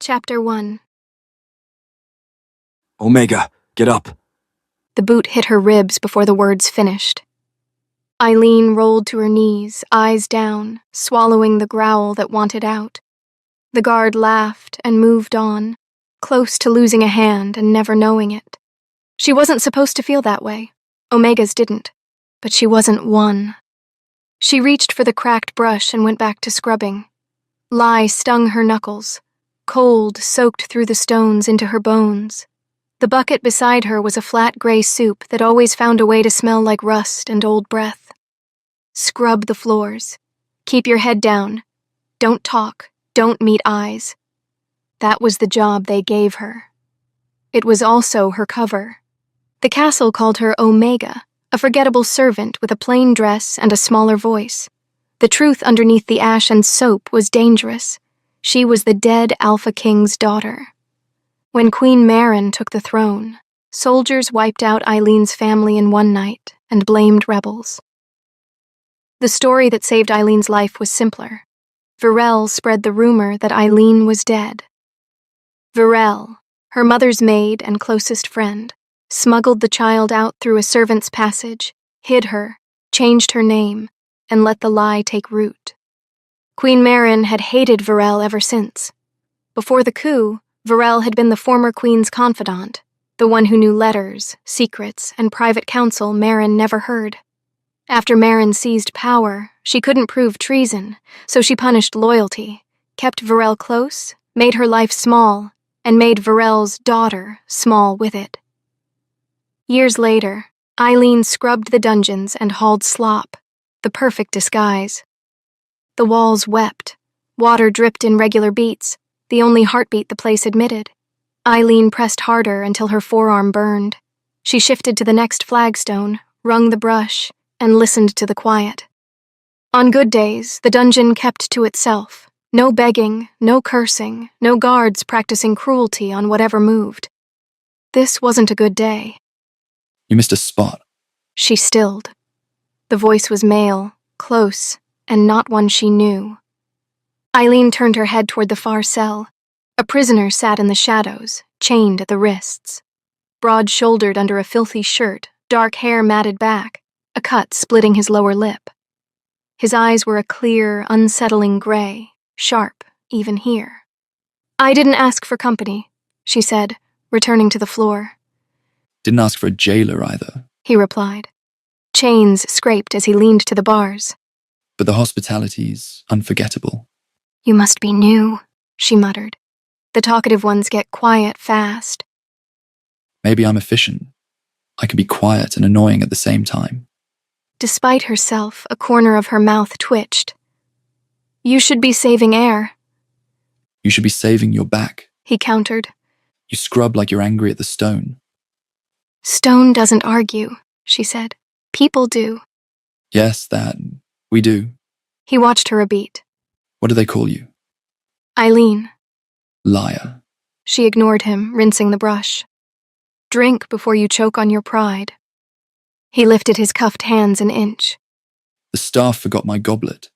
Chapter 1. Omega, get up. The boot hit her ribs before the words finished. Eileen rolled to her knees, eyes down, swallowing the growl that wanted out. The guard laughed and moved on, close to losing a hand and never knowing it. She wasn't supposed to feel that way. Omegas didn't. But she wasn't one. She reached for the cracked brush and went back to scrubbing. Lye stung her knuckles. Cold soaked through the stones into her bones. The bucket beside her was a flat gray soup that always found a way to smell like rust and old breath. Scrub the floors. Keep your head down. Don't talk. Don't meet eyes. That was the job they gave her. It was also her cover. The castle called her Omega, a forgettable servant with a plain dress and a smaller voice. The truth underneath the ash and soap was dangerous. She was the dead Alpha King's daughter. When Queen Maren took the throne, soldiers wiped out Eileen's family in one night and blamed rebels. The story that saved Eileen's life was simpler. Varel spread the rumor that Eileen was dead. Varel, her mother's maid and closest friend, smuggled the child out through a servant's passage, hid her, changed her name, and let the lie take root. Queen Maren had hated Varel ever since. Before the coup, Varel had been the former queen's confidant, the one who knew letters, secrets, and private counsel Maren never heard. After Maren seized power, she couldn't prove treason, so she punished loyalty, kept Varel close, made her life small, and made Varel's daughter small with it. Years later, Eileen scrubbed the dungeons and hauled slop, the perfect disguise. The walls wept. Water dripped in regular beats, the only heartbeat the place admitted. Eileen pressed harder until her forearm burned. She shifted to the next flagstone, wrung the brush, and listened to the quiet. On good days, the dungeon kept to itself. No begging, no cursing, no guards practicing cruelty on whatever moved. This wasn't a good day. You missed a spot. She stilled. The voice was male, close, and not one she knew. Eileen turned her head toward the far cell. A prisoner sat in the shadows, chained at the wrists. Broad-shouldered under a filthy shirt, dark hair matted back, a cut splitting his lower lip. His eyes were a clear, unsettling gray, sharp, even here. "I didn't ask for company," she said, returning to the floor. Didn't ask for a jailer either. He replied. Chains scraped as he leaned to the bars. But the hospitality's unforgettable. "You must be new," she muttered. The talkative ones get quiet fast. Maybe I'm efficient. I can be quiet and annoying at the same time. Despite herself, a corner of her mouth twitched. "You should be saving air," You should be saving your back. he countered. You scrub like you're angry at the stone. "Stone doesn't argue," she said. "People do." Yes, that. We do. He watched her a beat. What do they call you? "Eileen." Liar. She ignored him, rinsing the brush. "Drink before you choke on your pride." He lifted his cuffed hands an inch. The staff forgot my goblet.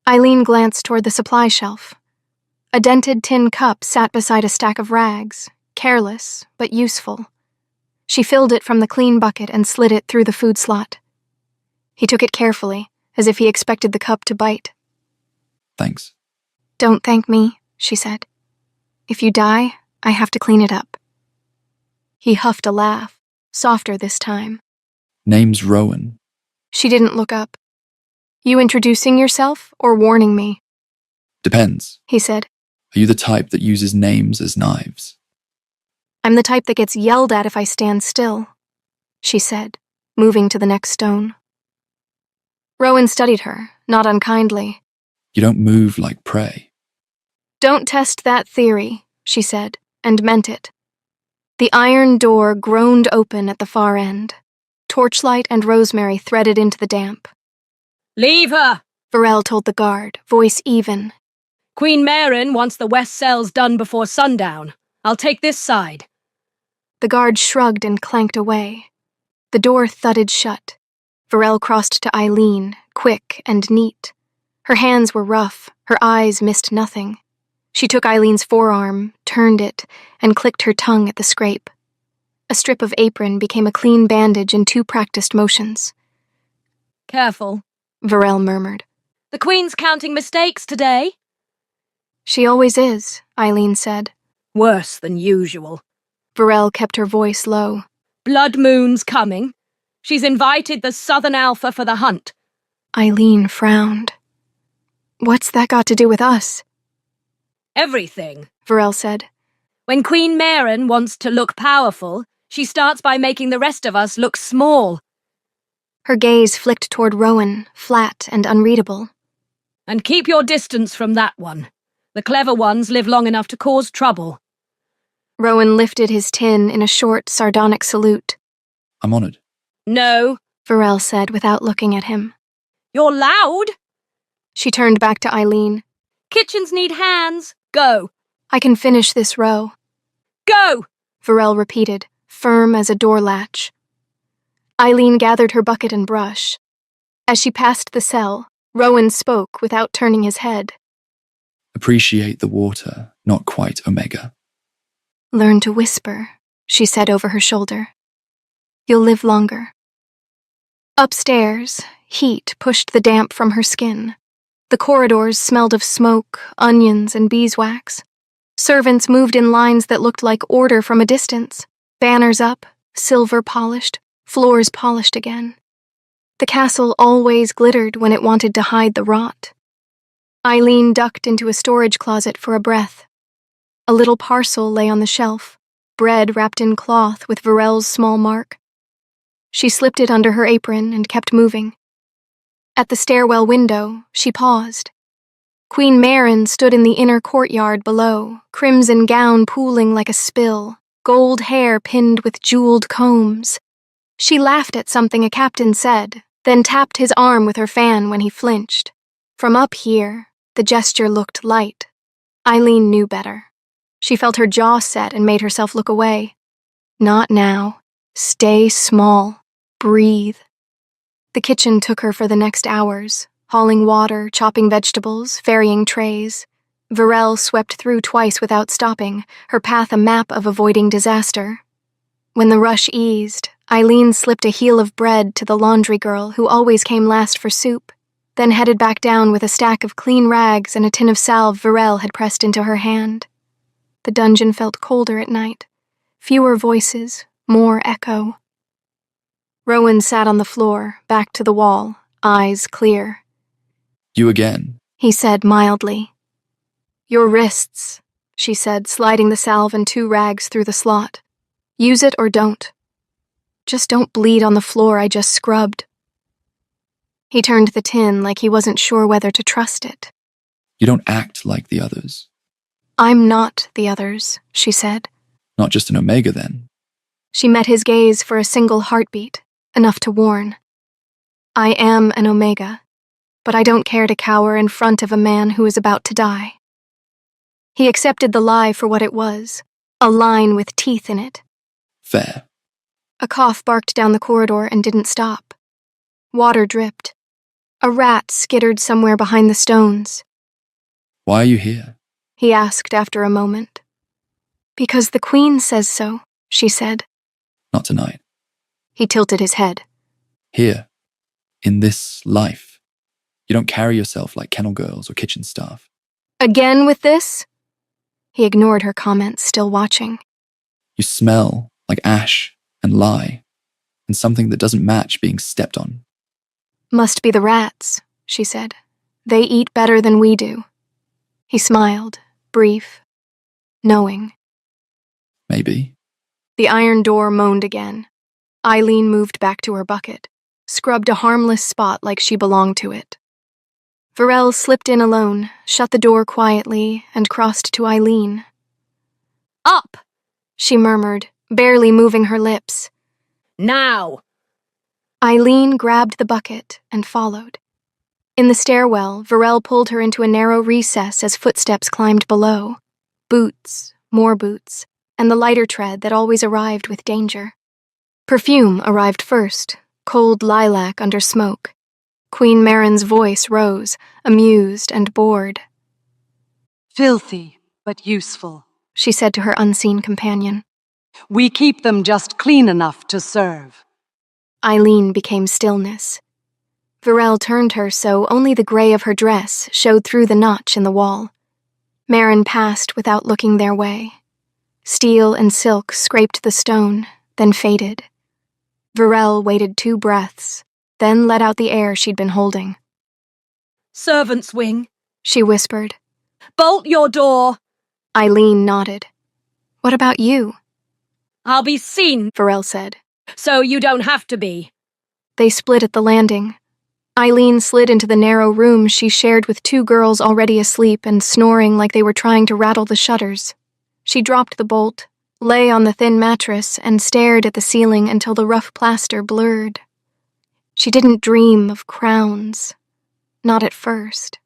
Eileen glanced toward the supply shelf. A dented tin cup sat beside a stack of rags, careless but useful. She filled it from the clean bucket and slid it through the food slot. He took it carefully, as if he expected the cup to bite. Thanks. "Don't thank me," she said. "If you die, I have to clean it up." He huffed a laugh, softer this time. Name's Rowan. She didn't look up. "You introducing yourself or warning me?" Depends. he said. Are you the type that uses names as knives? "I'm the type that gets yelled at if I stand still," she said, moving to the next stone. Rowan studied her, not unkindly. You don't move like prey. "Don't test that theory," she said, and meant it. The iron door groaned open at the far end. Torchlight and rosemary threaded into the damp. "Leave her!" Varel told the guard, voice even. "Queen Maren wants the west cells done before sundown. I'll take this side." The guard shrugged and clanked away. The door thudded shut. Varel crossed to Eileen, quick and neat. Her hands were rough, her eyes missed nothing. She took Eileen's forearm, turned it, and clicked her tongue at the scrape. A strip of apron became a clean bandage in 2 practiced motions. Careful, Varel murmured. the Queen's counting mistakes today. She always is, Eileen said. Worse than usual. Varel kept her voice low. Blood Moon's coming. She's invited the Southern Alpha for the hunt. Eileen frowned. What's that got to do with us? Everything. Varel said. When Queen Maren wants to look powerful, she starts by making the rest of us look small. Her gaze flicked toward Rowan, flat and unreadable. And keep your distance from that one. The clever ones live long enough to cause trouble. Rowan lifted his tin in a short, sardonic salute. I'm honored. No. Varel said without looking at him. You're loud. She turned back to Eileen. Kitchens need hands. Go. I can finish this row. Go! Varel repeated, firm as a door latch. Eileen gathered her bucket and brush. As she passed the cell, Rowan spoke without turning his head. Appreciate the water, not quite Omega. Learn to whisper, she said over her shoulder. You'll live longer. Upstairs, heat pushed the damp from her skin. The corridors smelled of smoke, onions, and beeswax. Servants moved in lines that looked like order from a distance. Banners up, silver polished, floors polished again. The castle always glittered when it wanted to hide the rot. Eileen ducked into a storage closet for a breath. A little parcel lay on the shelf, bread wrapped in cloth with Varel's small mark. She slipped it under her apron and kept moving. At the stairwell window, she paused. Queen Maren stood in the inner courtyard below, crimson gown pooling like a spill, gold hair pinned with jeweled combs. She laughed at something a captain said, then tapped his arm with her fan when he flinched. From up here, the gesture looked light. Eileen knew better. She felt her jaw set and made herself look away. Not now. Stay small. Breathe. The kitchen took her for the next hours, hauling water, chopping vegetables, ferrying trays. Varel swept through twice without stopping, her path a map of avoiding disaster. When the rush eased, Eileen slipped a heel of bread to the laundry girl who always came last for soup, then headed back down with a stack of clean rags and a tin of salve Varel had pressed into her hand. The dungeon felt colder at night. Fewer voices, more echo. Rowan sat on the floor, back to the wall, eyes clear. You again, He said mildly. Your wrists, she said, sliding the salve and 2 rags through the slot. Use it or don't. Just don't bleed on the floor I just scrubbed. He turned the tin like he wasn't sure whether to trust it. you don't act like the others. I'm not the others, she said. Not just an Omega then. She met his gaze for a single heartbeat, enough to warn. I am an Omega, but I don't care to cower in front of a man who is about to die. He accepted the lie for what it was, a line with teeth in it. Fair. A cough barked down the corridor and didn't stop. Water dripped. A rat skittered somewhere behind the stones. Why are you here? He asked after a moment. Because the Queen says so, she said. Not tonight. He tilted his head. Here. In this life. You don't carry yourself like kennel girls or kitchen staff. Again with this? He ignored her comments, still watching. You smell like ash and lie, and something that doesn't match being stepped on. Must be the rats, she said. They eat better than we do. He smiled, brief, knowing. Maybe. The iron door moaned again. Eileen moved back to her bucket, scrubbed a harmless spot like she belonged to it. Varel slipped in alone, shut the door quietly, and crossed to Eileen. Up! She murmured, barely moving her lips. Now! Eileen grabbed the bucket and followed. In the stairwell, Varel pulled her into a narrow recess as footsteps climbed below. Boots, more boots, and the lighter tread that always arrived with danger. Perfume arrived first, cold lilac under smoke. Queen Maren's voice rose, amused and bored. Filthy, but useful, she said to her unseen companion. We keep them just clean enough to serve. Eileen became stillness. Varel turned her so only the gray of her dress showed through the notch in the wall. Marin passed without looking their way. Steel and silk scraped the stone, then faded. Varel waited 2 breaths, then let out the air she'd been holding. Servant's wing, She whispered. bolt your door. Eileen nodded. What about you? I'll be seen, Varel said. so you don't have to be. They split at the landing. Eileen slid into the narrow room she shared with 2 girls already asleep and snoring like they were trying to rattle the shutters. She dropped the bolt, lay on the thin mattress, and stared at the ceiling until the rough plaster blurred. She didn't dream of crowns. Not at first.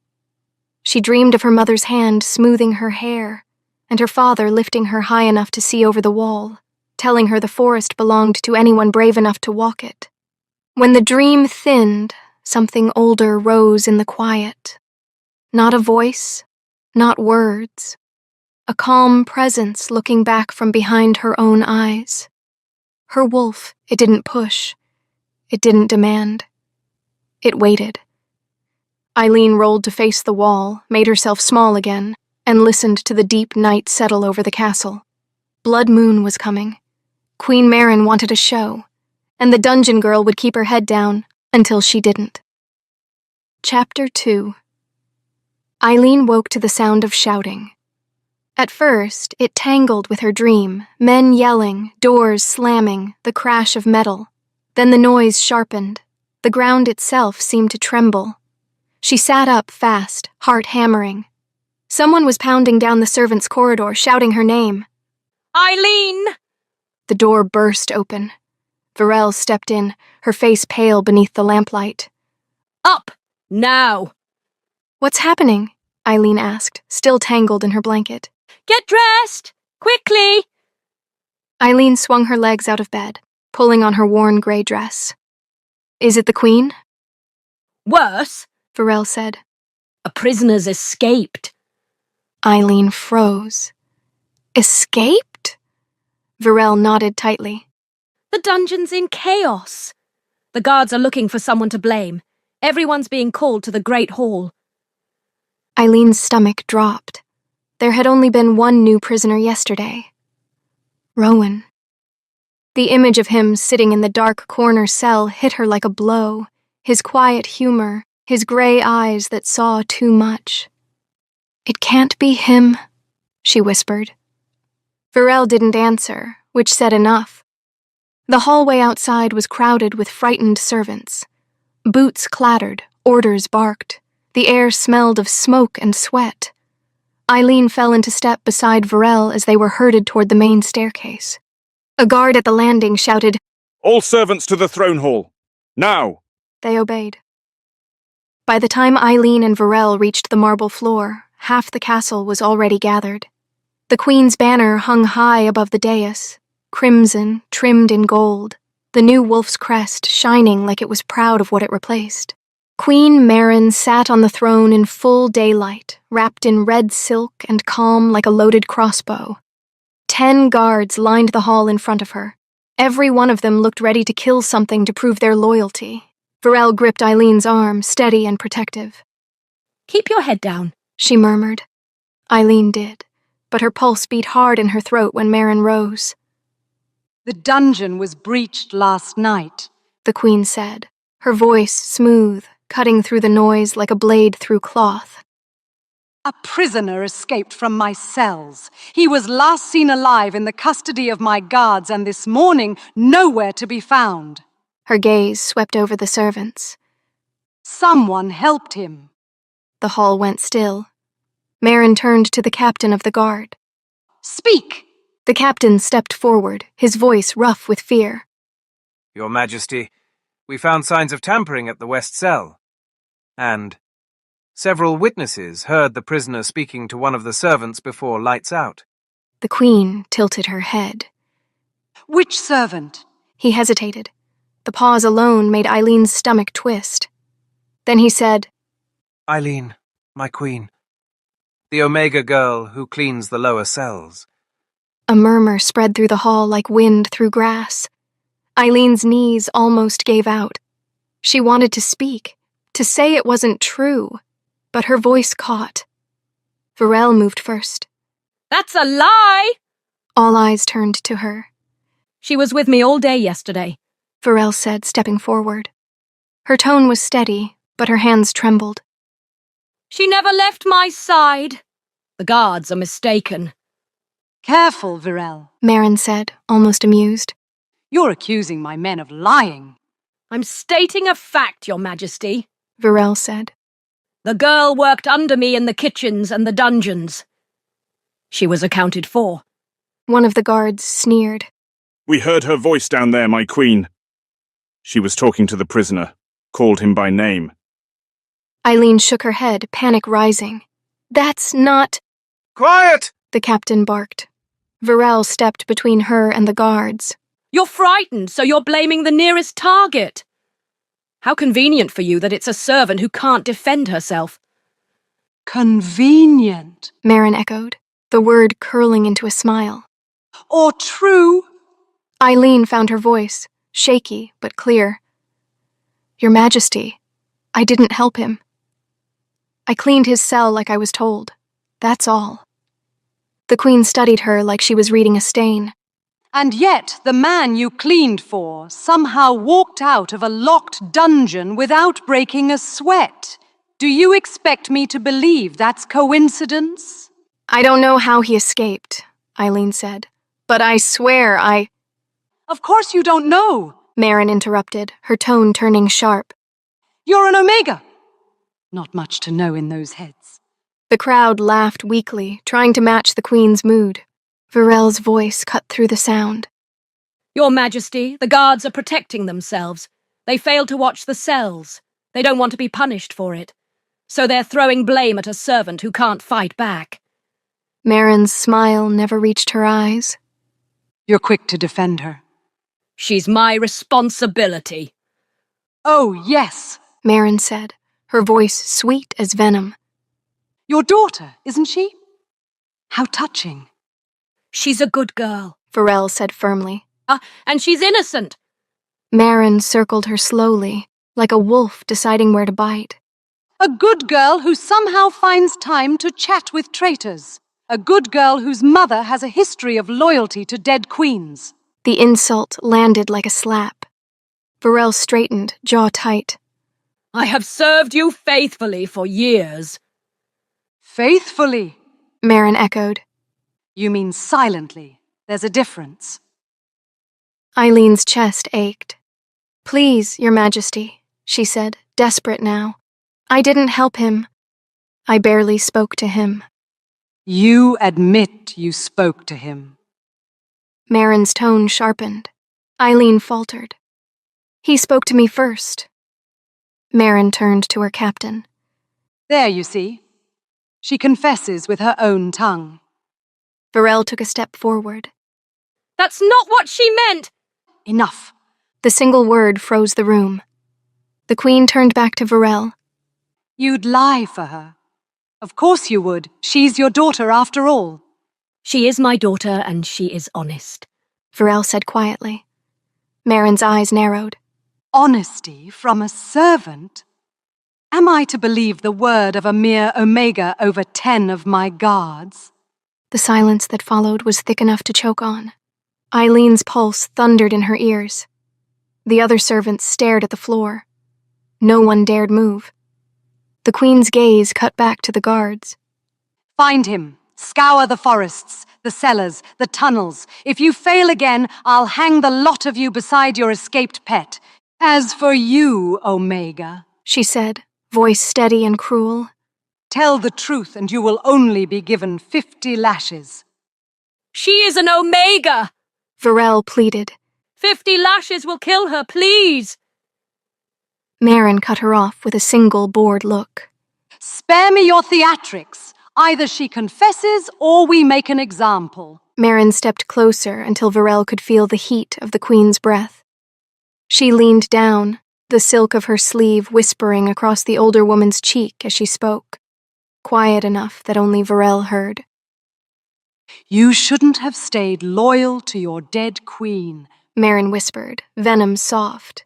She dreamed of her mother's hand smoothing her hair, and her father lifting her high enough to see over the wall, telling her the forest belonged to anyone brave enough to walk it. When the dream thinned, something older rose in the quiet. Not a voice, not words. A calm presence looking back from behind her own eyes. Her wolf, it didn't push. It didn't demand. It waited. Eileen rolled to face the wall, made herself small again, and listened to the deep night settle over the castle. Blood moon was coming. Queen Marin wanted a show, and the dungeon girl would keep her head down until she didn't. Chapter 2. Eileen woke to the sound of shouting. At first, it tangled with her dream, men yelling, doors slamming, the crash of metal. Then the noise sharpened. The ground itself seemed to tremble. She sat up fast, heart hammering. Someone was pounding down the servants' corridor, shouting her name. Eileen! The door burst open. Varel stepped in, her face pale beneath the lamplight. Up! Now! What's happening? Eileen asked, still tangled in her blanket. Get dressed! Quickly! Eileen swung her legs out of bed, pulling on her worn gray dress. Is it the Queen? Worse, Varel said. a prisoner's escaped. Eileen froze. Escaped? Varel nodded tightly. The dungeon's in chaos. The guards are looking for someone to blame. Everyone's being called to the Great Hall. Eileen's stomach dropped. There had only been 1 new prisoner yesterday. Rowan. The image of him sitting in the dark corner cell hit her like a blow, his quiet humor, his gray eyes that saw too much. It can't be him, she whispered. Varel didn't answer, which said enough. The hallway outside was crowded with frightened servants. Boots clattered, orders barked. The air smelled of smoke and sweat. Eileen fell into step beside Varel as they were herded toward the main staircase. A guard at the landing shouted, All servants to the throne hall. Now! They obeyed. By the time Eileen and Varel reached the marble floor, half the castle was already gathered. The Queen's banner hung high above the dais, crimson, trimmed in gold, the new wolf's crest shining like it was proud of what it replaced. Queen Marin sat on the throne in full daylight, wrapped in red silk and calm like a loaded crossbow. 10 guards lined the hall in front of her. Every one of them looked ready to kill something to prove their loyalty. Varel gripped Eileen's arm, steady and protective. Keep your head down, She murmured. Eileen did, but her pulse beat hard in her throat when Marin rose. The dungeon was breached last night. The Queen said, her voice smooth, cutting through the noise like a blade through cloth. A prisoner escaped from my cells. He was last seen alive in the custody of my guards, and this morning nowhere to be found. Her gaze swept over the servants. Someone helped him. The hall went still. Marin turned to the captain of the guard. Speak! The captain stepped forward, his voice rough with fear. Your Majesty, we found signs of tampering at the west cell. And several witnesses heard the prisoner speaking to one of the servants before lights out. The Queen tilted her head. Which servant? He hesitated. The pause alone made Eileen's stomach twist. Then he said, Eileen, my queen, the Omega girl who cleans the lower cells. A murmur spread through the hall like wind through grass. Eileen's knees almost gave out. She wanted to speak, to say it wasn't true, but her voice caught. Varel moved first. That's a lie! All eyes turned to her. She was with me all day yesterday. Varel said, stepping forward. Her tone was steady, but her hands trembled. She never left my side. The guards are mistaken. Careful, Virel. Marin said, almost amused. You're accusing my men of lying. I'm stating a fact, Your Majesty. Varel said. The girl worked under me in the kitchens and the dungeons. She was accounted for. One of the guards sneered. We heard her voice down there, my queen. She was talking to the prisoner, called him by name. Eileen shook her head, panic rising. That's not... Quiet! The captain barked. Varel stepped between her and the guards. You're frightened, so you're blaming the nearest target. How convenient for you that it's a servant who can't defend herself. Convenient. Marin echoed, the word curling into a smile. Or true. Eileen found her voice, shaky but clear. Your Majesty, I didn't help him. I cleaned his cell like I was told. That's all. The Queen studied her like she was reading a stain. And yet the man you cleaned for somehow walked out of a locked dungeon without breaking a sweat. Do you expect me to believe that's coincidence? I don't know how he escaped, Eileen said, but I swear I... Of course you don't know. Marin interrupted, her tone turning sharp. You're an Omega. Not much to know in those heads. The crowd laughed weakly, trying to match the Queen's mood. Varel's voice cut through the sound. Your Majesty, the guards are protecting themselves. They failed to watch the cells. They don't want to be punished for it. So they're throwing blame at a servant who can't fight back. Marin's smile never reached her eyes. You're quick to defend her. She's my responsibility. Oh, yes, Marin said, her voice sweet as venom. Your daughter, isn't she? How touching. She's a good girl, Varel said firmly. And she's innocent. Marin circled her slowly, like a wolf deciding where to bite. A good girl who somehow finds time to chat with traitors. A good girl whose mother has a history of loyalty to dead queens. The insult landed like a slap. Varel straightened, jaw tight. I have served you faithfully for years. Faithfully? Marin echoed. You mean silently. There's a difference. Eileen's chest ached. Please, Your Majesty, she said, desperate now. I didn't help him. I barely spoke to him. You admit you spoke to him. Marin's tone sharpened. Eileen faltered. He spoke to me first. Marin turned to her captain. There, you see. She confesses with her own tongue. Varel took a step forward. That's not what she meant! Enough. The single word froze the room. The Queen turned back to Varel. You'd lie for her. Of course you would. She's your daughter after all. She is my daughter and she is honest, Varel said quietly. Marin's eyes narrowed. Honesty from a servant? Am I to believe the word of a mere Omega over 10 of my guards? The silence that followed was thick enough to choke on. Eileen's pulse thundered in her ears. The other servants stared at the floor. No one dared move. The Queen's gaze cut back to the guards. Find him. Scour the forests, the cellars, the tunnels. If you fail again, I'll hang the lot of you beside your escaped pet. As for you, Omega, she said, voice steady and cruel, tell the truth and you will only be given 50 lashes. She is an Omega! Varel pleaded. 50 lashes will kill her, please! Marin cut her off with a single bored look. Spare me your theatrics. Either she confesses or we make an example. Marin stepped closer until Varel could feel the heat of the Queen's breath. She leaned down, the silk of her sleeve whispering across the older woman's cheek as she spoke. quiet enough that only Varel heard. You shouldn't have stayed loyal to your dead queen. Marin whispered, venom soft.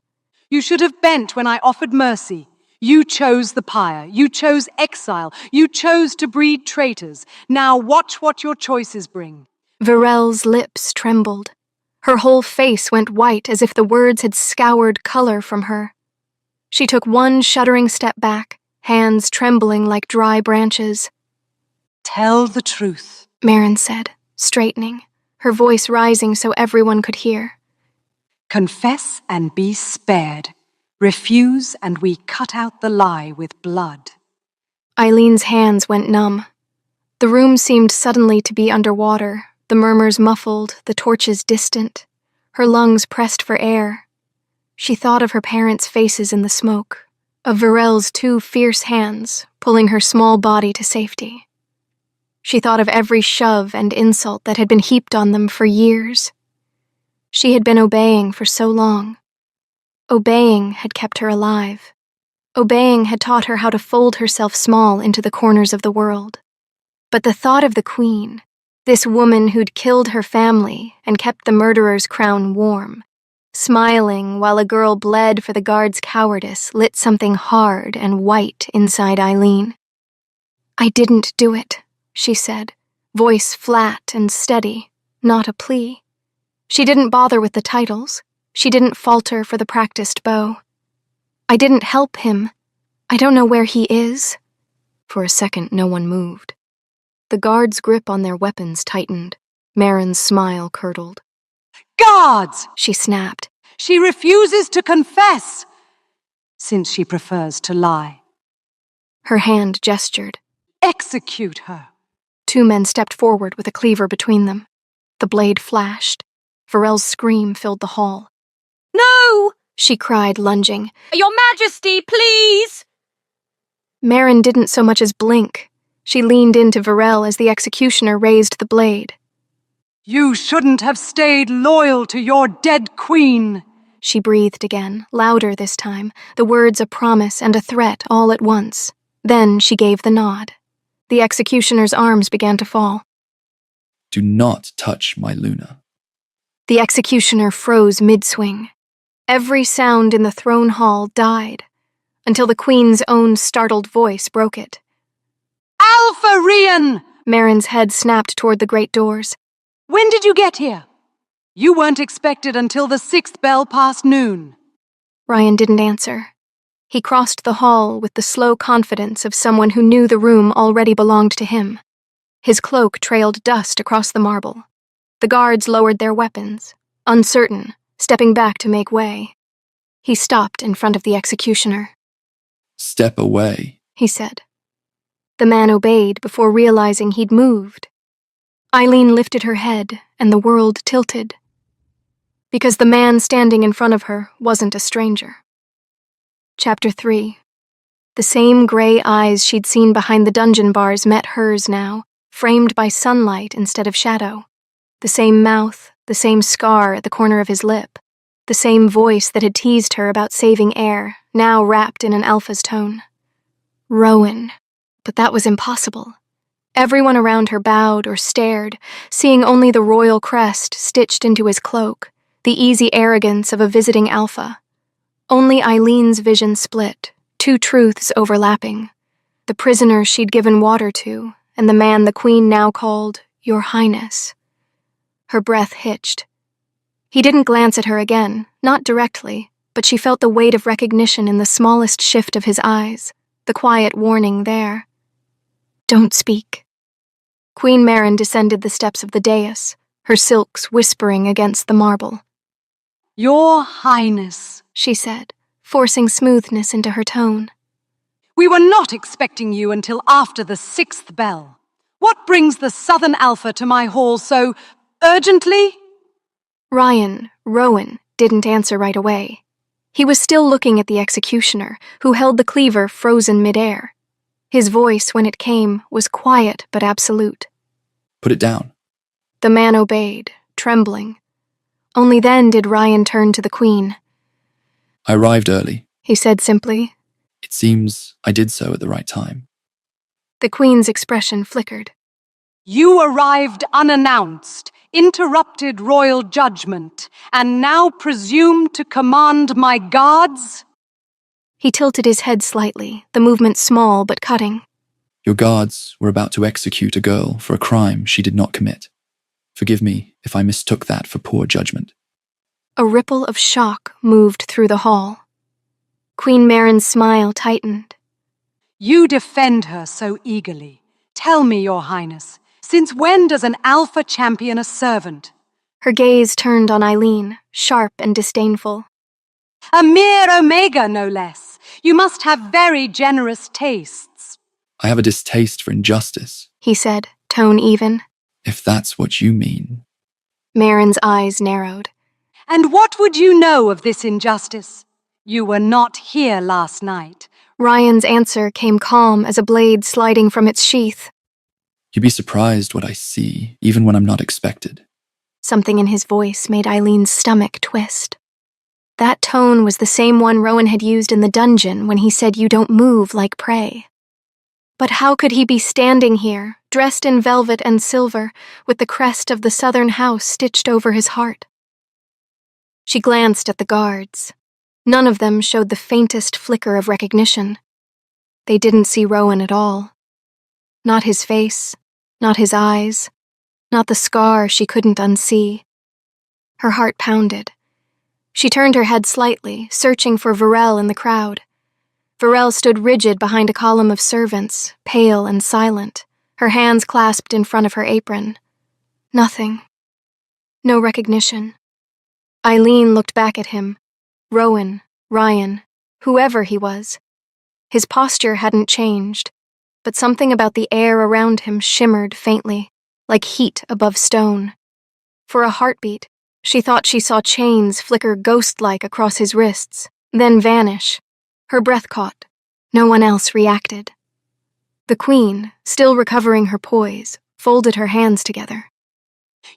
You should have bent when I offered mercy. You chose the pyre. You chose exile. You chose to breed traitors. Now watch what your choices bring. Varel's lips trembled. Her whole face went white as if the words had scoured color from her. She took one shuddering step back, hands trembling like dry branches. Tell the truth, Marin said, straightening, her voice rising so everyone could hear. Confess and be spared. Refuse and we cut out the lie with blood. Eileen's hands went numb. The room seemed suddenly to be underwater, the murmurs muffled, the torches distant, her lungs pressed for air. She thought of her parents' faces in the smoke, of Varel's 2 fierce hands pulling her small body to safety. She thought of every shove and insult that had been heaped on them for years. She had been obeying for so long. Obeying had kept her alive. Obeying had taught her how to fold herself small into the corners of the world. But the thought of the queen, this woman who'd killed her family and kept the murderer's crown warm, smiling while a girl bled for the guard's cowardice, lit something hard and white inside Eileen. I didn't do it, she said, voice flat and steady, not a plea. She didn't bother with the titles. She didn't falter for the practiced bow. I didn't help him. I don't know where he is. For a second, no one moved. The guards' grip on their weapons tightened. Marin's smile curdled. Guards! She snapped. She refuses to confess, since she prefers to lie. Her hand gestured. Execute her. 2 men stepped forward with a cleaver between them. The blade flashed. Varel's scream filled the hall. No! She cried, lunging. Your Majesty, please! Marin didn't so much as blink. She leaned into Varel as the executioner raised the blade. You shouldn't have stayed loyal to your dead queen. She breathed again, louder this time, the words a promise and a threat all at once. Then she gave the nod. The executioner's arms began to fall. Do not touch my Luna. The executioner froze mid-swing. Every sound in the throne hall died, until the queen's own startled voice broke it. Alpha Rian! Marin's head snapped toward the great doors. When did you get here? You weren't expected until the 6th bell past noon. Ryan didn't answer. He crossed the hall with the slow confidence of someone who knew the room already belonged to him. His cloak trailed dust across the marble. The guards lowered their weapons, uncertain, stepping back to make way. He stopped in front of the executioner. Step away, He said. The man obeyed before realizing he'd moved. Eileen lifted her head, and the world tilted. Because the man standing in front of her wasn't a stranger. Chapter 3. The same gray eyes she'd seen behind the dungeon bars met hers now, framed by sunlight instead of shadow. The same mouth, the same scar at the corner of his lip. The same voice that had teased her about saving air, now wrapped in an alpha's tone. Rowan. But that was impossible. Everyone around her bowed or stared, seeing only the royal crest stitched into his cloak, the easy arrogance of a visiting alpha. Only Eileen's vision split, 2 truths overlapping. The prisoner she'd given water to, and the man the queen now called Your Highness. Her breath hitched. He didn't glance at her again, not directly, but she felt the weight of recognition in the smallest shift of his eyes, the quiet warning there. Don't speak. Queen Marin descended the steps of the dais, her silks whispering against the marble. Your Highness, She said, forcing smoothness into her tone. we were not expecting you until after the 6th bell. What brings the Southern Alpha to my hall so urgently? Rowan, didn't answer right away. He was still looking at the executioner, who held the cleaver frozen midair. His voice, when it came, was quiet but absolute. Put it down. The man obeyed, trembling. Only then did Ryan turn to the queen. I arrived early. He said simply. It seems I did so at the right time. The Queen's expression flickered. You arrived unannounced, interrupted royal judgment, and now presume to command my guards? He tilted his head slightly, the movement small but cutting. Your guards were about to execute a girl for a crime she did not commit. Forgive me if I mistook that for poor judgment. A ripple of shock moved through the hall. Queen Marin's smile tightened. You defend her so eagerly. Tell me, Your Highness, since when does an alpha champion a servant? Her gaze turned on Eileen, sharp and disdainful. A mere omega, no less. You must have very generous tastes. I have a distaste for injustice, He said, tone even. if that's what you mean. Marin's eyes narrowed. And what would you know of this injustice? You were not here last night. Ryan's answer came calm as a blade sliding from its sheath. You'd be surprised what I see, even when I'm not expected. Something in his voice made Eileen's stomach twist. That tone was the same one Rowan had used in the dungeon when he said you don't move like prey. But how could he be standing here, dressed in velvet and silver, with the crest of the southern house stitched over his heart? She glanced at the guards. None of them showed the faintest flicker of recognition. They didn't see Rowan at all. Not his face, not his eyes, not the scar she couldn't unsee. Her heart pounded. She turned her head slightly, searching for Varel in the crowd. Varel stood rigid behind a column of servants, pale and silent, her hands clasped in front of her apron. Nothing. No recognition. Eileen looked back at him. Rowan, Ryan, whoever he was. His posture hadn't changed, but something about the air around him shimmered faintly, like heat above stone. For a heartbeat, she thought she saw chains flicker ghost-like across his wrists, then vanish. Her breath caught. No one else reacted. The Queen, still recovering her poise, folded her hands together.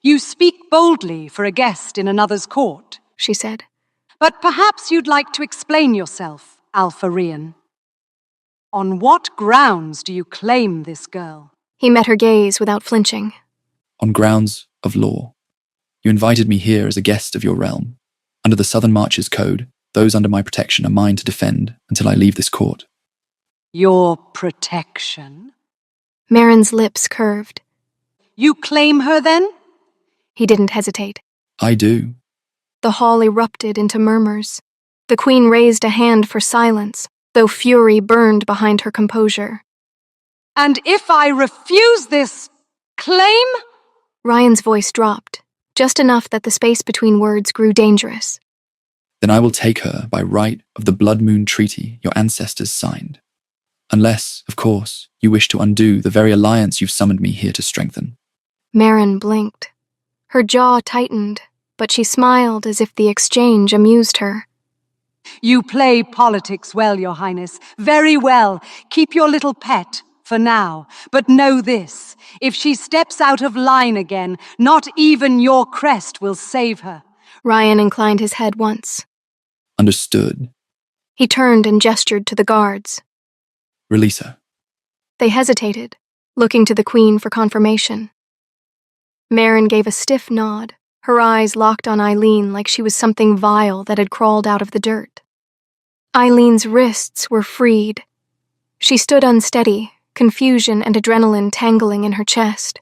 You speak boldly for a guest in another's court, She said. but perhaps you'd like to explain yourself, Alpha-Rian. On what grounds do you claim this girl? He met her gaze without flinching. On grounds of law. You invited me here as a guest of your realm. Under the Southern Marches Code, those under my protection are mine to defend until I leave this court. Your protection? Marin's lips curved. You claim her then? He didn't hesitate. I do. The hall erupted into murmurs. The Queen raised a hand for silence, though fury burned behind her composure. And if I refuse this claim? Ryan's voice dropped, just enough that the space between words grew dangerous. Then I will take her by right of the Blood Moon Treaty your ancestors signed. Unless, of course, you wish to undo the very alliance you've summoned me here to strengthen. Marin blinked. Her jaw tightened, but she smiled as if the exchange amused her. You play politics well, Your Highness. Very well. Keep your little pet, for now. But know this, if she steps out of line again, not even your crest will save her. Ryan inclined his head once. Understood. He turned and gestured to the guards. Release her. They hesitated, looking to the Queen for confirmation. Marin gave a stiff nod, her eyes locked on Eileen like she was something vile that had crawled out of the dirt. Eileen's wrists were freed. She stood unsteady, confusion and adrenaline tangling in her chest.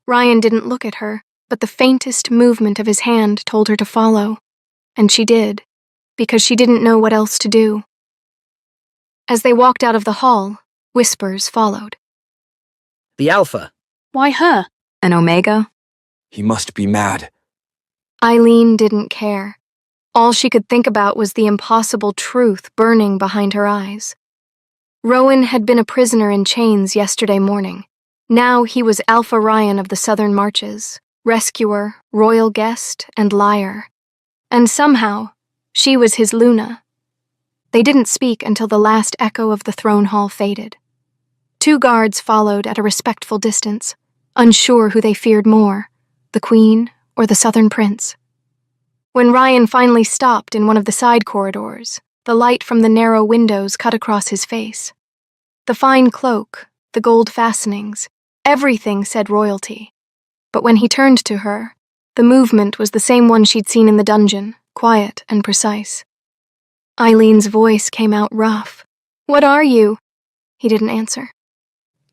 Ryan didn't look at her, but the faintest movement of his hand told her to follow, and she did, because she didn't know what else to do. As they walked out of the hall, whispers followed. The Alpha. Why her? An Omega? He must be mad. Eileen didn't care. All she could think about was the impossible truth burning behind her eyes. Rowan had been a prisoner in chains yesterday morning. Now he was Alpha Ryan of the Southern Marches, rescuer, royal guest, and liar. And somehow, she was his Luna. They didn't speak until the last echo of the throne hall faded. 2 guards followed at a respectful distance, unsure who they feared more, the Queen or the Southern Prince. When Ryan finally stopped in one of the side corridors, the light from the narrow windows cut across his face. The fine cloak, the gold fastenings. Everything said royalty. But when he turned to her, the movement was the same one she'd seen in the dungeon, quiet and precise. Eileen's voice came out rough. "What are you?" He didn't answer.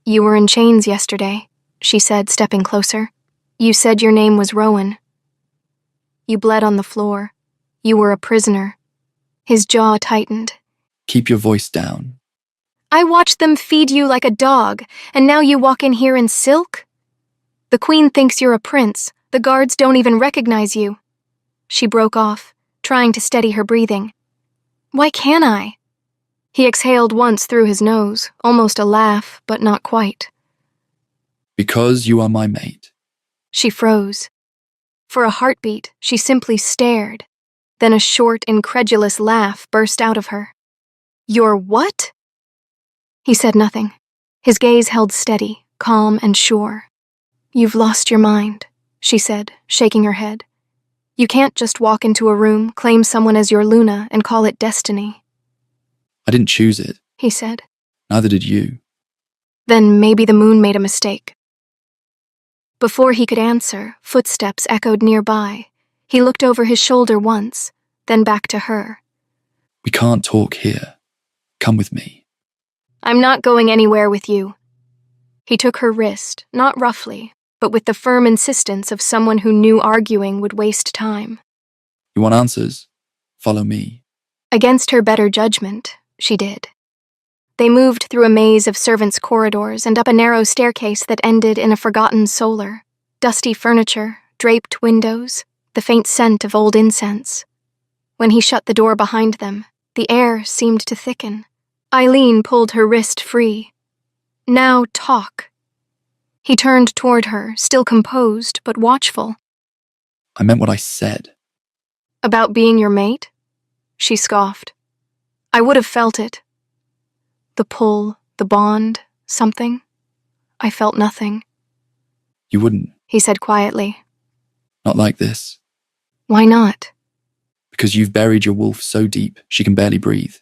"You were in chains yesterday," she said, stepping closer. "You said your name was Rowan. You bled on the floor. You were a prisoner." His jaw tightened. Keep your voice down. "I watched them feed you like a dog, and now you walk in here in silk? The Queen thinks you're a prince. The guards don't even recognize you." She broke off, trying to steady her breathing. "Why can't I?" He exhaled once through his nose, almost a laugh, but not quite. Because you are my mate. She froze. For a heartbeat, she simply stared. Then a short, incredulous laugh burst out of her. "You're what?" He said nothing. His gaze held steady, calm and sure. "You've lost your mind," she said, shaking her head. "You can't just walk into a room, claim someone as your Luna, and call it destiny." I didn't choose it. He said. Neither did you. "Then maybe the moon made a mistake." Before he could answer, footsteps echoed nearby. He looked over his shoulder once, then back to her. We can't talk here. Come with me. "I'm not going anywhere with you." He took her wrist, not roughly, but with the firm insistence of someone who knew arguing would waste time. You want answers? Follow me. Against her better judgment, she did. They moved through a maze of servants' corridors and up a narrow staircase that ended in a forgotten solar. Dusty furniture, draped windows, the faint scent of old incense. When he shut the door behind them, the air seemed to thicken. Eileen pulled her wrist free. "Now talk." He turned toward her, still composed but watchful. I meant what I said. "About being your mate?" She scoffed. "I would have felt it. The pull, the bond, something. I felt nothing." You wouldn't. He said quietly. Not like this. "Why not?" Because you've buried your wolf so deep, she can barely breathe.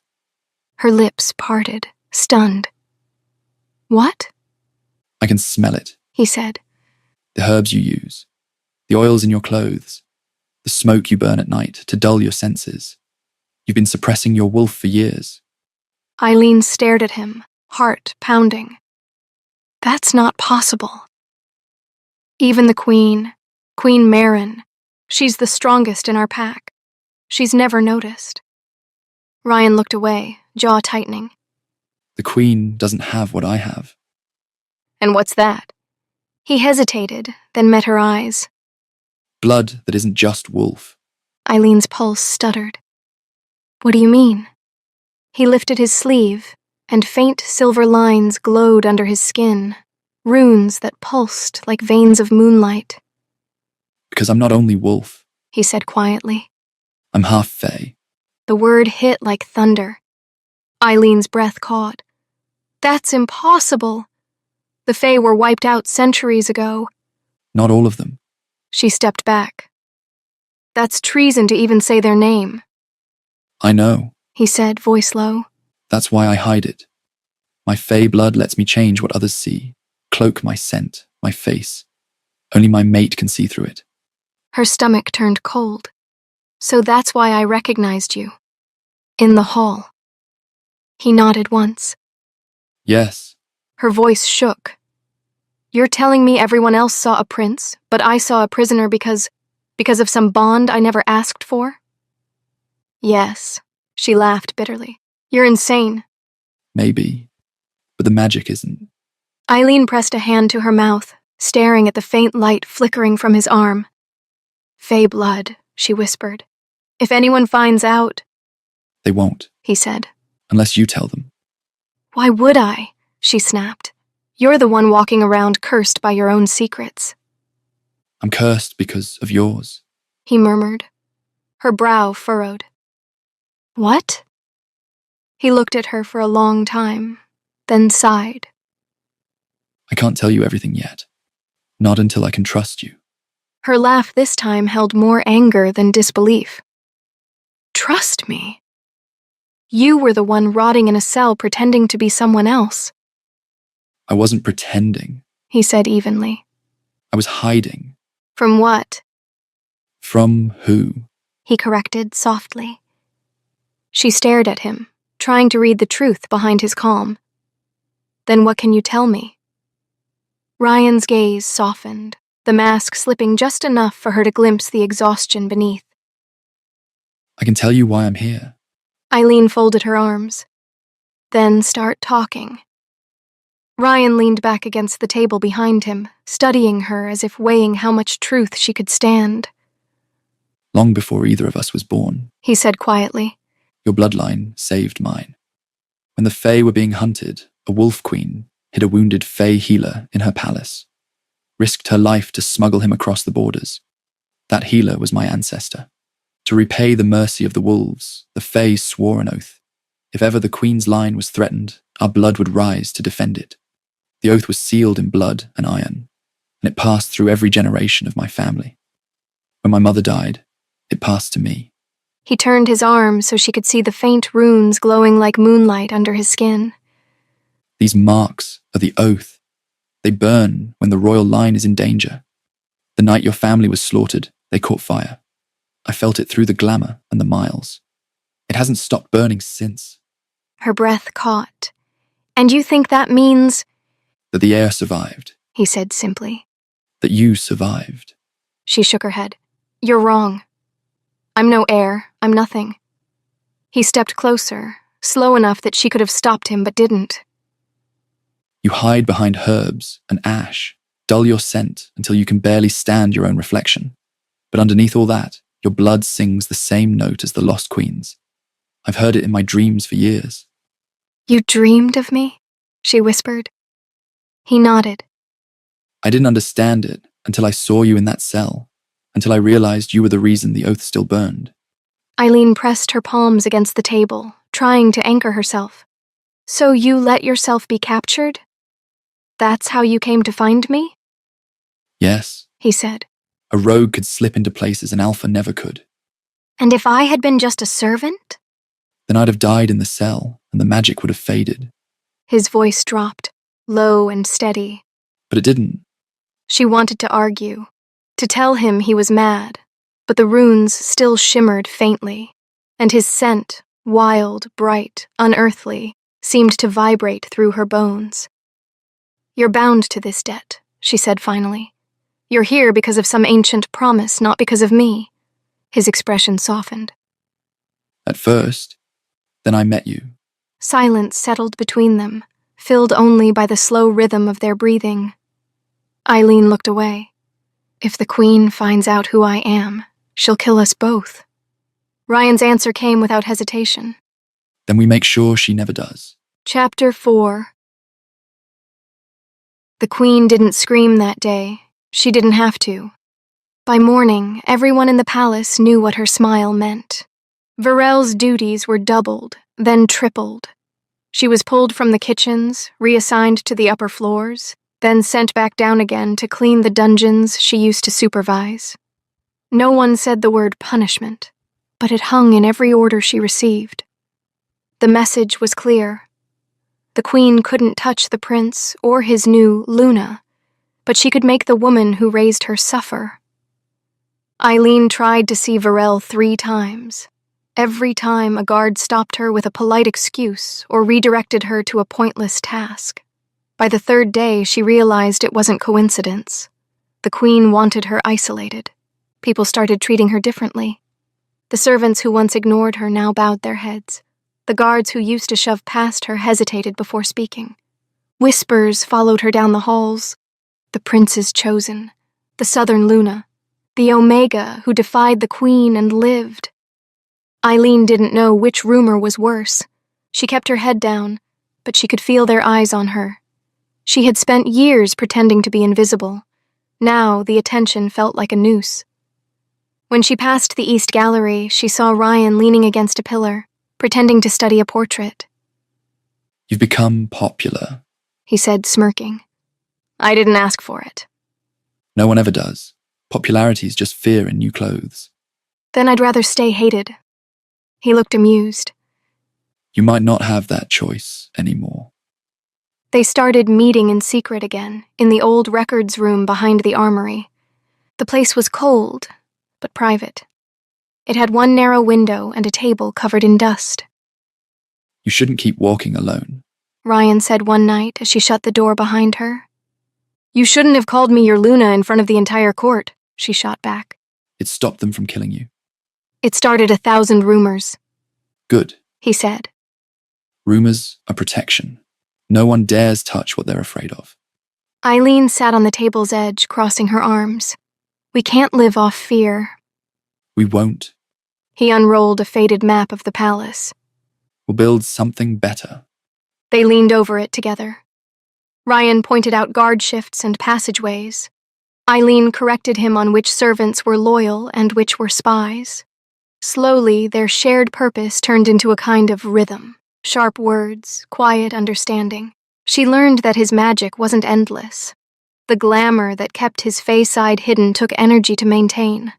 Her lips parted, stunned. "What?" I can smell it. He said. The herbs you use. The oils in your clothes. The smoke you burn at night to dull your senses. You've been suppressing your wolf for years. Eileen stared at him, heart pounding. "That's not possible." "Even the Queen, Queen Marin, she's the strongest in our pack. She's never noticed." Ryan looked away, jaw tightening. The Queen doesn't have what I have. "And what's that?" He hesitated, then met her eyes. Blood that isn't just wolf. Eileen's pulse stuttered. "What do you mean?" He lifted his sleeve, and faint silver lines glowed under his skin, runes that pulsed like veins of moonlight. Because I'm not only wolf. He said quietly. I'm half fae. The word hit like thunder. Eileen's breath caught. "That's impossible. The Fae were wiped out centuries ago." Not all of them. She stepped back. "That's treason to even say their name." I know. He said, voice low. That's why I hide it. My fae blood lets me change what others see, cloak my scent, my face. Only my mate can see through it. Her stomach turned cold. "So that's why I recognized you. In the hall." He nodded once. Yes. Her voice shook. "You're telling me everyone else saw a prince, but I saw a prisoner because of some bond I never asked for?" "Yes." She laughed bitterly. "You're insane." Maybe. But the magic isn't. Eileen pressed a hand to her mouth, staring at the faint light flickering from his arm. "Fae blood," she whispered. "If anyone finds out—" They won't. He said. Unless you tell them. "Why would I?" She snapped. "You're the one walking around cursed by your own secrets." I'm cursed because of yours. He murmured. Her brow furrowed. "What?" He looked at her for a long time, then sighed. I can't tell you everything yet. Not until I can trust you. Her laugh this time held more anger than disbelief. "Trust me? You were the one rotting in a cell pretending to be someone else." I wasn't pretending. he said evenly. I was hiding. From what? From who? He corrected softly. She stared at him, trying to read the truth behind his calm. Then what can you tell me? Ryan's gaze softened, the mask slipping just enough for her to glimpse the exhaustion beneath. I can tell you why I'm here. Eileen folded her arms. Then start talking. Ryan leaned back against the table behind him, studying her as if weighing how much truth she could stand. Long before either of us was born, He said quietly. your bloodline saved mine. When the Fae were being hunted, a wolf queen hid a wounded Fae healer in her palace, risked her life to smuggle him across the borders. That healer was my ancestor. To repay the mercy of the wolves, the Fae swore an oath. If ever the queen's line was threatened, our blood would rise to defend it. The oath was sealed in blood and iron, and it passed through every generation of my family. When my mother died, it passed to me. He turned his arm so she could see the faint runes glowing like moonlight under his skin. These marks are the oath. They burn when the royal line is in danger. The night your family was slaughtered, they caught fire. I felt it through the glamour and the miles. It hasn't stopped burning since. Her breath caught. And you think that means? That the heir survived. He said simply. That you survived. She shook her head. You're wrong. I'm no heir. I'm nothing. He stepped closer, slow enough that she could have stopped him but didn't. You hide behind herbs and ash, dull your scent until you can barely stand your own reflection. But underneath all that, your blood sings the same note as the Lost Queen's. I've heard it in my dreams for years. You dreamed of me? She whispered. He nodded. I didn't understand it until I saw you in that cell, until I realized you were the reason the oath still burned. Eileen pressed her palms against the table, trying to anchor herself. So you let yourself be captured? That's how you came to find me? Yes, He said. a rogue could slip into places an alpha never could. And if I had been just a servant? Then I'd have died in the cell, and the magic would have faded. His voice dropped, low and steady. But it didn't. She wanted to argue, to tell him he was mad, but the runes still shimmered faintly, and his scent, wild, bright, unearthly, seemed to vibrate through her bones. You're bound to this debt, she said finally. You're here because of some ancient promise, not because of me. His expression softened. At first, then I met you. Silence settled between them, filled only by the slow rhythm of their breathing. Eileen looked away. If the Queen finds out who I am, she'll kill us both. Ryan's answer came without hesitation. Then we make sure she never does. Chapter 4. The Queen didn't scream that day. She didn't have to. By morning, everyone in the palace knew what her smile meant. Varel's duties were doubled, then tripled. She was pulled from the kitchens, reassigned to the upper floors, then sent back down again to clean the dungeons she used to supervise. No one said the word punishment, but it hung in every order she received. The message was clear. The Queen couldn't touch the prince or his new Luna, but she could make the woman who raised her suffer. Eileen tried to see Varel 3 times. Every time a guard stopped her with a polite excuse or redirected her to a pointless task. By the 3rd day, she realized it wasn't coincidence. The Queen wanted her isolated. People started treating her differently. The servants who once ignored her now bowed their heads. The guards who used to shove past her hesitated before speaking. Whispers followed her down the halls. The prince's chosen, the Southern Luna, the Omega who defied the Queen and lived. Eileen didn't know which rumor was worse. She kept her head down, but she could feel their eyes on her. She had spent years pretending to be invisible. Now the attention felt like a noose. When she passed the East Gallery, she saw Ryan leaning against a pillar, pretending to study a portrait. You've become popular. He said, smirking. I didn't ask for it. No one ever does. Popularity is just fear in new clothes. Then I'd rather stay hated. He looked amused. You might not have that choice anymore. They started meeting in secret again, in the old records room behind the armory. The place was cold, but private. It had one narrow window and a table covered in dust. You shouldn't keep walking alone. Ryan said one night as she shut the door behind her. You shouldn't have called me your Luna in front of the entire court, she shot back. It stopped them from killing you. It started 1,000 rumors, Good. he said. Rumors are protection. No one dares touch what they're afraid of. Eileen sat on the table's edge, crossing her arms. We can't live off fear. We won't. He unrolled a faded map of the palace. We'll build something better. They leaned over it together. Ryan pointed out guard shifts and passageways. Eileen corrected him on which servants were loyal and which were spies. Slowly, their shared purpose turned into a kind of rhythm. Sharp words, quiet understanding. She learned that his magic wasn't endless. The glamour that kept his fey side hidden took energy to maintain.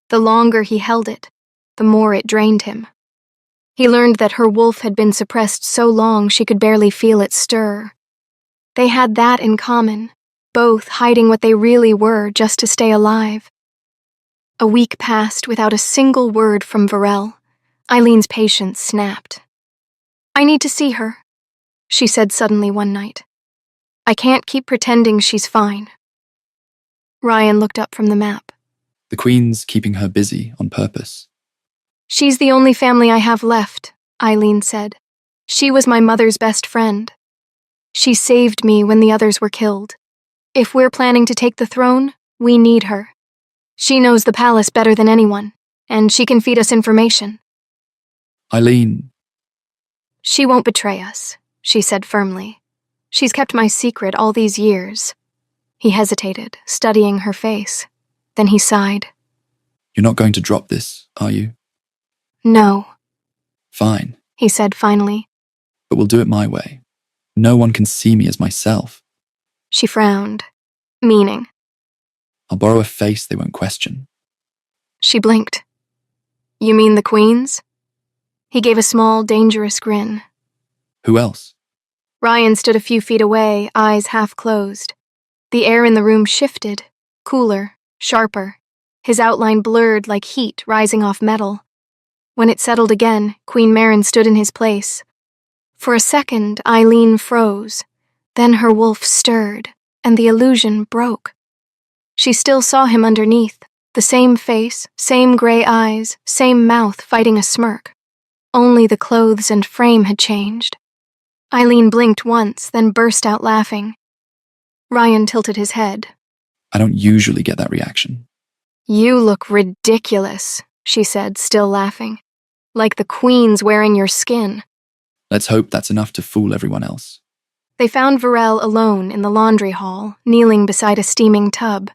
The longer he held it, the more it drained him. He learned that her wolf had been suppressed so long she could barely feel it stir. They had that in common, both hiding what they really were just to stay alive. A week passed without a single word from Varel. Eileen's patience snapped. I need to see her, she said suddenly one night. I can't keep pretending she's fine. Ryan looked up from the map. The Queen's keeping her busy on purpose. She's the only family I have left, Eileen said. She was my mother's best friend. She saved me when the others were killed. If we're planning to take the throne, we need her. She knows the palace better than anyone, and she can feed us information. Eileen. She won't betray us, she said firmly. She's kept my secret all these years. He hesitated, studying her face. Then he sighed. You're not going to drop this, are you? No. Fine. He said finally. But we'll do it my way. No one can see me as myself. She frowned. Meaning? I'll borrow a face they won't question. She blinked. You mean the Queen's? He gave a small, dangerous grin. Who else? Ryan stood a few feet away, eyes half closed. The air in the room shifted, cooler, sharper. His outline blurred like heat rising off metal. When it settled again, Queen Maren stood in his place. For a second, Eileen froze. Then her wolf stirred, and the illusion broke. She still saw him underneath, the same face, same gray eyes, same mouth fighting a smirk. Only the clothes and frame had changed. Eileen blinked once, then burst out laughing. Ryan tilted his head. I don't usually get that reaction. You look ridiculous, she said, still laughing. Like the Queen's wearing your skin. Let's hope that's enough to fool everyone else. They found Varel alone in the laundry hall, kneeling beside a steaming tub.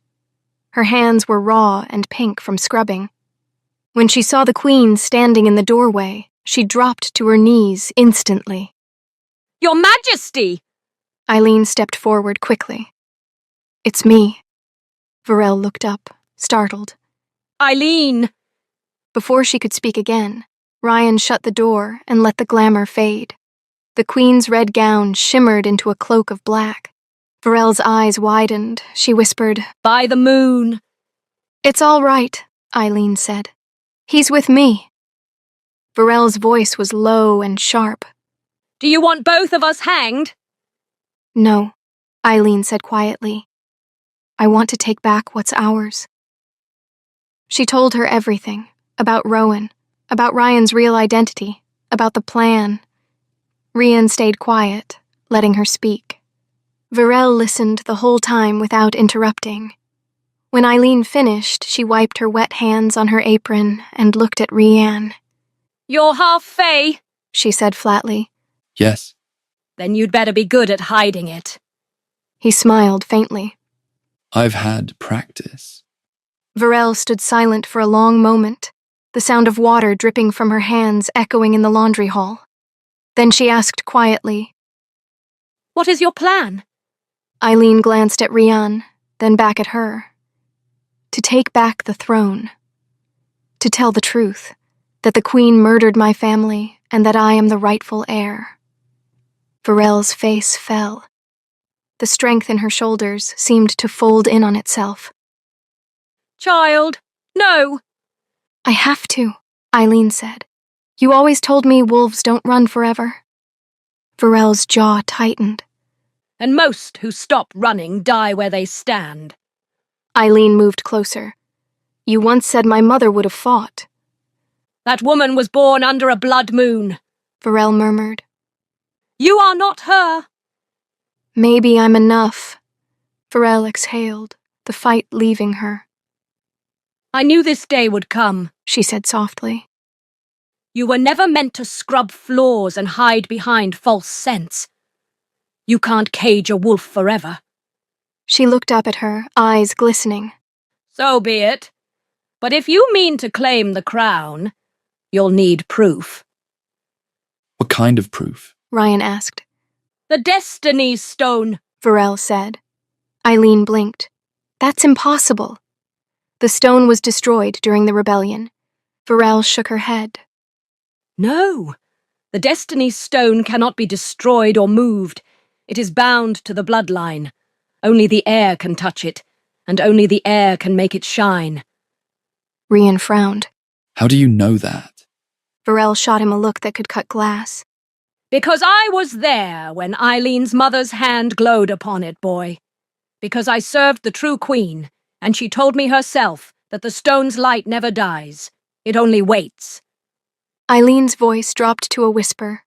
Her hands were raw and pink from scrubbing. When she saw the Queen standing in the doorway, she dropped to her knees instantly. Your Majesty! Eileen stepped forward quickly. It's me. Varel looked up, startled. Eileen! Before she could speak again, Ryan shut the door and let the glamour fade. The Queen's red gown shimmered into a cloak of black. Varel's eyes widened. She whispered, By the moon! It's all right, Eileen said. He's with me. Varel's voice was low and sharp. Do you want both of us hanged? No, Eileen said quietly. I want to take back what's ours. She told her everything, about Rowan, about Ryan's real identity, about the plan. Rian stayed quiet, letting her speak. Varel listened the whole time without interrupting. When Eileen finished, she wiped her wet hands on her apron and looked at Rian. You're half Fae, she said flatly. Yes. Then you'd better be good at hiding it. He smiled faintly. I've had practice. Varel stood silent for a long moment, the sound of water dripping from her hands echoing in the laundry hall. Then she asked quietly, What is your plan? Eileen glanced at Rian, then back at her. To take back the throne. To tell the truth, that the Queen murdered my family and that I am the rightful heir. Varel's face fell. The strength in her shoulders seemed to fold in on itself. Child, no! I have to, Eileen said. You always told me wolves don't run forever. Varel's jaw tightened. And most who stop running die where they stand. Eileen moved closer. You once said my mother would have fought. That woman was born under a blood moon, Varel murmured. You are not her. Maybe I'm enough. Varel exhaled, the fight leaving her. I knew this day would come, She said softly. You were never meant to scrub floors and hide behind false scents. You can't cage a wolf forever. She looked up at her, eyes glistening. So be it. But if you mean to claim the crown, you'll need proof. What kind of proof? Ryan asked. The Destiny Stone, Varel said. Eileen blinked. That's impossible. The stone was destroyed during the rebellion. Varel shook her head. No, the Destiny Stone cannot be destroyed or moved. It is bound to the bloodline. Only the air can touch it, and only the air can make it shine. Rian frowned. How do you know that? Varel shot him a look that could cut glass. Because I was there when Eileen's mother's hand glowed upon it, boy. Because I served the true queen, and she told me herself that the stone's light never dies. It only waits. Eileen's voice dropped to a whisper.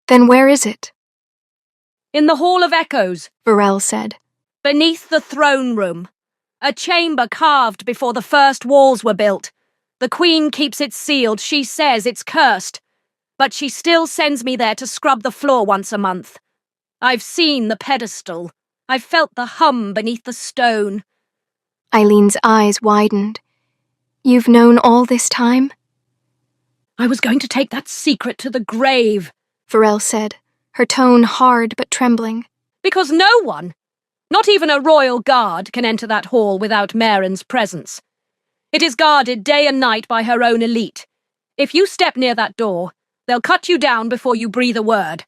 Then where is it? In the Hall of Echoes, Varel said. beneath the throne room. A chamber carved before the first walls were built. The queen keeps it sealed. She says it's cursed. But she still sends me there to scrub the floor once a month. I've seen the pedestal. I've felt the hum beneath the stone. Eileen's eyes widened. You've known all this time? I was going to take that secret to the grave, Varel said, her tone hard but trembling. because no one, not even a royal guard, can enter that hall without Maren's presence. It is guarded day and night by her own elite. If you step near that door, they'll cut you down before you breathe a word.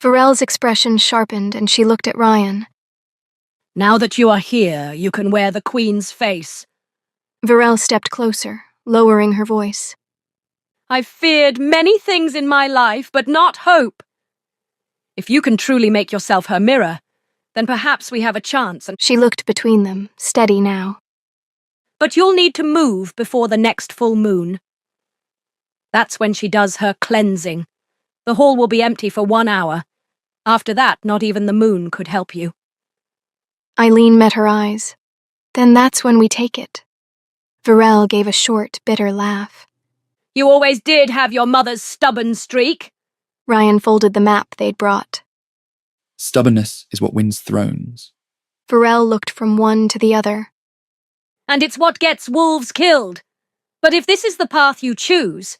Varel's expression sharpened and she looked at Ryan. Now that you are here, you can wear the queen's face. Varel stepped closer, lowering her voice. I've feared many things in my life, but not hope. If you can truly make yourself her mirror, then perhaps we have a chance. She looked between them, steady now. But you'll need to move before the next full moon. That's when she does her cleansing. The hall will be empty for 1 hour. After that, not even the moon could help you. Eileen met her eyes. Then that's when we take it. Varel gave a short, bitter laugh. You always did have your mother's stubborn streak. Ryan folded the map they'd brought. Stubbornness is what wins thrones. Varel looked from one to the other. And it's what gets wolves killed. But if this is the path you choose...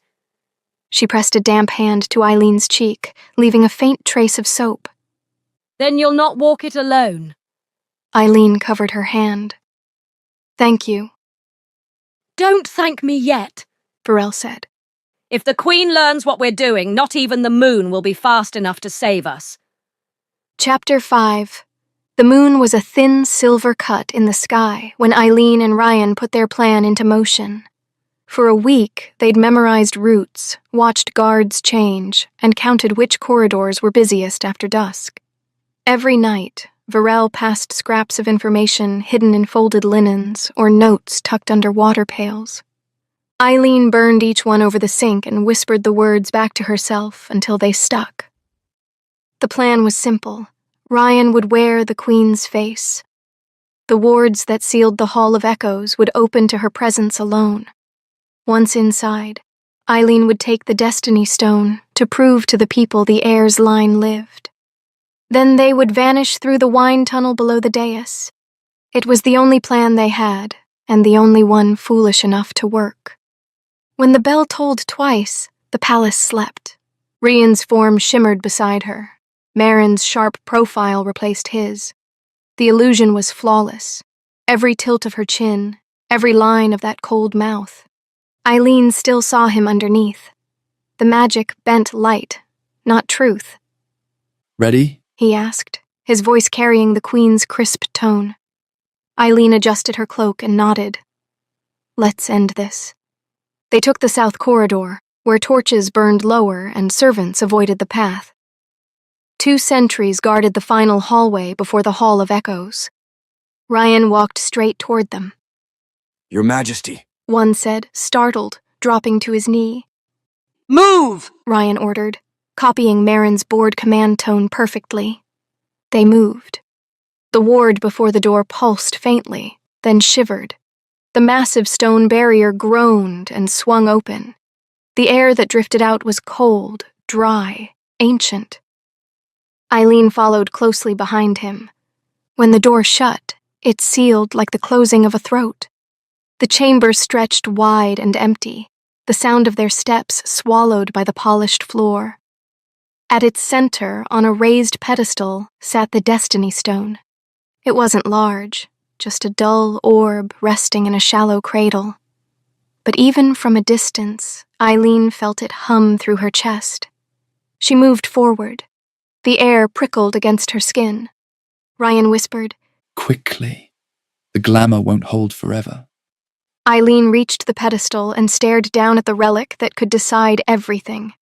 She pressed a damp hand to Eileen's cheek, leaving a faint trace of soap. Then you'll not walk it alone. Eileen covered her hand. Thank you, Don't thank me yet. Varel said. If the Queen learns what we're doing, not even the moon will be fast enough to save us. Chapter 5. The moon was a thin silver cut in the sky when Eileen and Ryan put their plan into motion. For a week, they'd memorized routes, watched guards change, and counted which corridors were busiest after dusk. Every night, Varel passed scraps of information hidden in folded linens or notes tucked under water pails. Eileen burned each one over the sink and whispered the words back to herself until they stuck. The plan was simple. Ryan would wear the Queen's face. The wards that sealed the Hall of Echoes would open to her presence alone. Once inside, Eileen would take the Destiny Stone to prove to the people the heir's line lived. Then they would vanish through the wine tunnel below the dais. It was the only plan they had, and the only one foolish enough to work. When the bell tolled twice, the palace slept. Rian's form shimmered beside her. Maren's sharp profile replaced his. The illusion was flawless. Every tilt of her chin, every line of that cold mouth. Eileen still saw him underneath. The magic bent light, not truth. Ready? He asked, his voice carrying the Queen's crisp tone. Eileen adjusted her cloak and nodded. Let's end this. They took the south corridor, where torches burned lower and servants avoided the path. 2 sentries guarded the final hallway before the Hall of Echoes. Ryan walked straight toward them. Your Majesty. One said, startled, dropping to his knee. Move! Ryan ordered, copying Marin's bored command tone perfectly. They moved. The ward before the door pulsed faintly, then shivered. The massive stone barrier groaned and swung open. The air that drifted out was cold, dry, ancient. Eileen followed closely behind him. When the door shut, it sealed like the closing of a throat. The chamber stretched wide and empty, the sound of their steps swallowed by the polished floor. At its center, on a raised pedestal, sat the Destiny Stone. It wasn't large, just a dull orb resting in a shallow cradle. But even from a distance, Eileen felt it hum through her chest. She moved forward. The air prickled against her skin. Ryan whispered, Quickly. The glamour won't hold forever. Eileen reached the pedestal and stared down at the relic that could decide everything.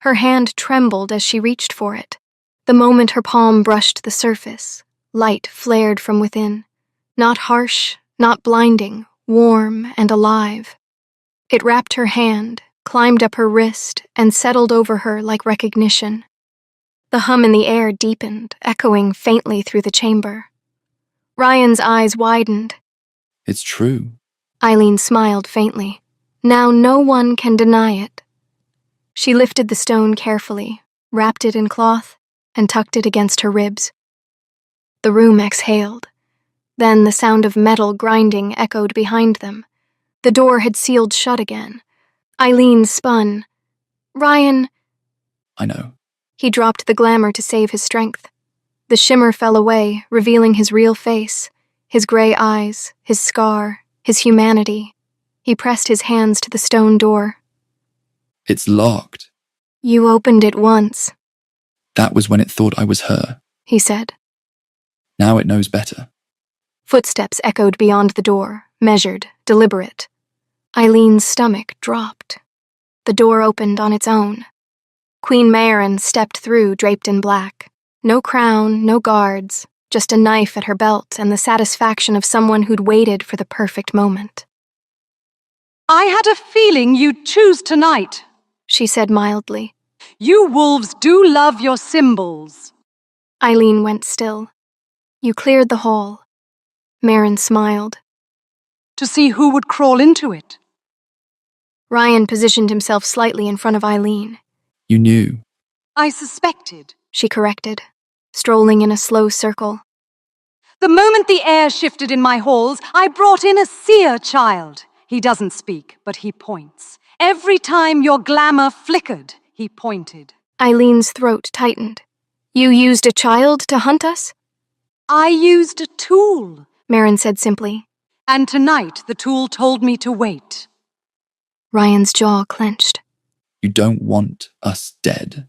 Her hand trembled as she reached for it. The moment her palm brushed the surface, light flared from within. Not harsh, not blinding, warm and alive. It wrapped her hand, climbed up her wrist, and settled over her like recognition. The hum in the air deepened, echoing faintly through the chamber. Ryan's eyes widened. It's true. Eileen smiled faintly. Now no one can deny it. She lifted the stone carefully, wrapped it in cloth, and tucked it against her ribs. The room exhaled. Then the sound of metal grinding echoed behind them. The door had sealed shut again. Eileen spun. Ryan... I know. He dropped the glamour to save his strength. The shimmer fell away, revealing his real face, his gray eyes, his scar, his humanity. He pressed his hands to the stone door. It's locked. You opened it once, That was when it thought I was her. he said. Now it knows better. Footsteps echoed beyond the door, measured, deliberate. Eileen's stomach dropped. The door opened on its own. Queen Mairen stepped through, draped in black. No crown, no guards, just a knife at her belt and the satisfaction of someone who'd waited for the perfect moment. I had a feeling you'd choose tonight. She said mildly. You wolves do love your symbols. Eileen went still. You cleared the hall. Mairen smiled. To see who would crawl into it. Ryan positioned himself slightly in front of Eileen. You knew. I suspected. She corrected, strolling in a slow circle. The moment the air shifted in my halls, I brought in a seer child. He doesn't speak, but he points. Every time your glamour flickered, he pointed. Eileen's throat tightened. You used a child to hunt us? I used a tool. Mairen said simply. And tonight the tool told me to wait. Ryan's jaw clenched. You don't want us dead.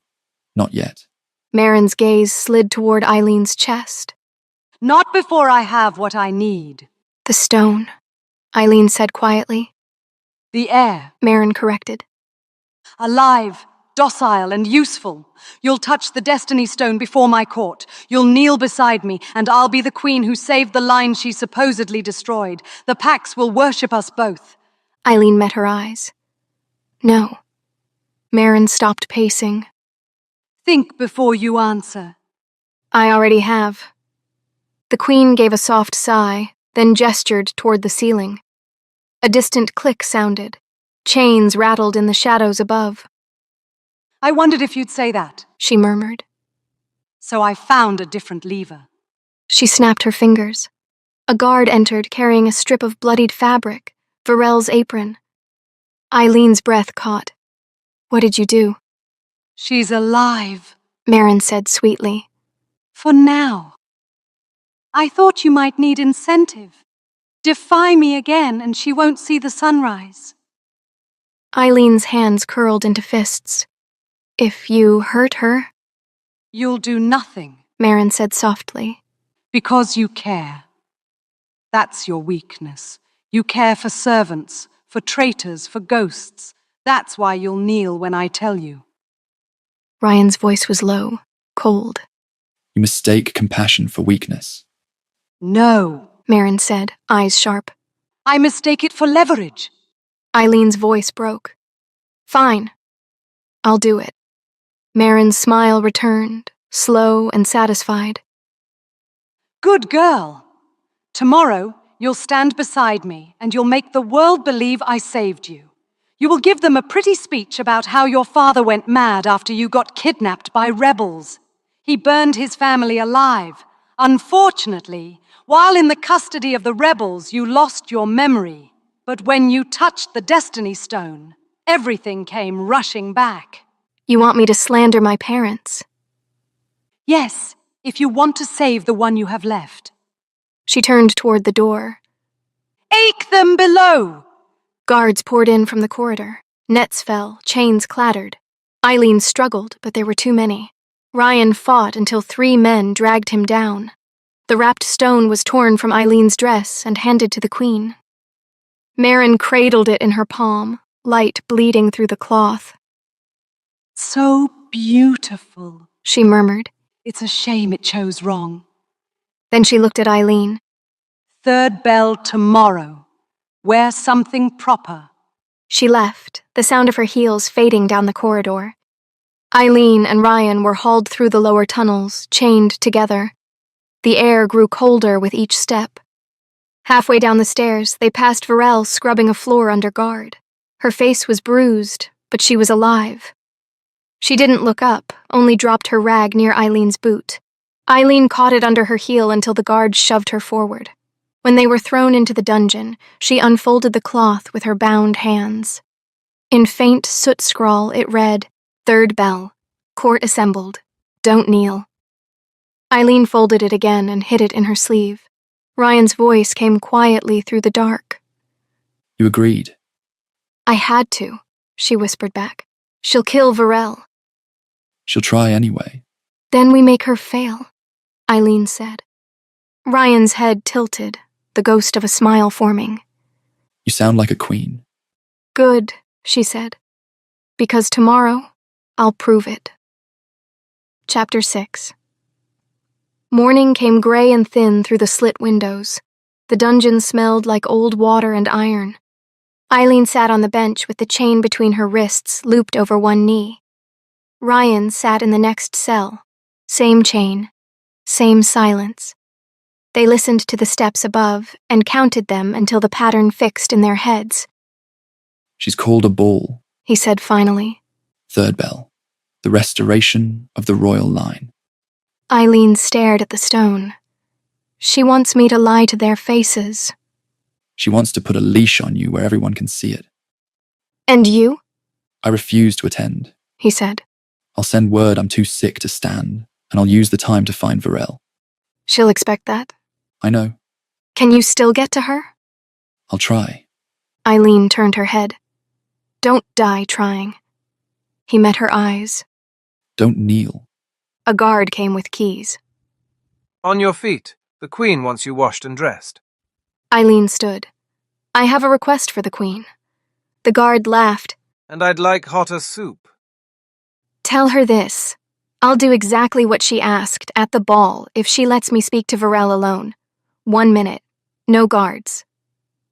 Not yet. Mairen's gaze slid toward Eileen's chest. Not before I have what I need. The stone, Eileen said quietly. The air. Mairen corrected. Alive, docile and useful. You'll touch the Destiny Stone before my court. You'll kneel beside me, and I'll be the queen who saved the line she supposedly destroyed. The Pax will worship us both. Eileen met her eyes. No. Mairen stopped pacing. Think before you answer. I already have. The queen gave a soft sigh, then gestured toward the ceiling. A distant click sounded. Chains rattled in the shadows above. I wondered if you'd say that. She murmured. So I found a different lever. She snapped her fingers. A guard entered carrying a strip of bloodied fabric, Varel's apron. Eileen's breath caught. What did you do? She's alive, Mairen said sweetly. for now. I thought you might need incentive. Defy me again and she won't see the sunrise. Eileen's hands curled into fists. If you hurt her? You'll do nothing Marin said softly. because you care. That's your weakness. You care for servants, for traitors, for ghosts. That's why you'll kneel when I tell you. Ryan's voice was low, cold. You mistake compassion for weakness. No, Marin said, eyes sharp. I mistake it for leverage. Eileen's voice broke. Fine. I'll do it. Marin's smile returned, slow and satisfied. Good girl. Tomorrow, you'll stand beside me and you'll make the world believe I saved you. You will give them a pretty speech about how your father went mad after you got kidnapped by rebels. He burned his family alive. Unfortunately, while in the custody of the rebels, you lost your memory. But when you touched the Destiny Stone, everything came rushing back. You want me to slander my parents? Yes, if you want to save the one you have left. She turned toward the door. Ache them below! Guards poured in from the corridor. Nets fell, chains clattered. Eileen struggled, but there were too many. Ryan fought until 3 men dragged him down. The wrapped stone was torn from Eileen's dress and handed to the queen. Marin cradled it in her palm, light bleeding through the cloth. So beautiful, She murmured. It's a shame it chose wrong. Then she looked at Eileen. 3rd bell tomorrow. Wear something proper. She left, the sound of her heels fading down the corridor. Eileen and Ryan were hauled through the lower tunnels, chained together. The air grew colder with each step. Halfway down the stairs, they passed Varel scrubbing a floor under guard. Her face was bruised, but she was alive. She didn't look up, only dropped her rag near Eileen's boot. Eileen caught it under her heel until the guards shoved her forward. When they were thrown into the dungeon, she unfolded the cloth with her bound hands. In faint soot scrawl, it read, 3rd bell. Court assembled. Don't kneel. Eileen folded it again and hid it in her sleeve. Ryan's voice came quietly through the dark. You agreed. I had to, she whispered back. She'll kill Varel. She'll try anyway. Then we make her fail, Eileen said. Ryan's head tilted, the ghost of a smile forming. You sound like a queen. Good, she said. Because tomorrow, I'll prove it. Chapter 6. Morning came gray and thin through the slit windows. The dungeon smelled like old water and iron. Eileen sat on the bench with the chain between her wrists looped over one knee. Ryan sat in the next cell. Same chain, same silence. They listened to the steps above and counted them until the pattern fixed in their heads. She's called a ball, He said finally. 3rd bell. The restoration of the royal line. Eileen stared at the stone. She wants me to lie to their faces. She wants to put a leash on you where everyone can see it. And you? I refuse to attend. He said. I'll send word I'm too sick to stand, and I'll use the time to find Varel. She'll expect that. I know. Can you still get to her? I'll try. Eileen turned her head. Don't die trying. He met her eyes. Don't kneel. A guard came with keys. On your feet. The Queen wants you washed and dressed. Eileen stood. I have a request for the Queen. The guard laughed. And I'd like hotter soup. Tell her this. I'll do exactly what she asked at the ball if she lets me speak to Varel alone. 1 minute. No guards.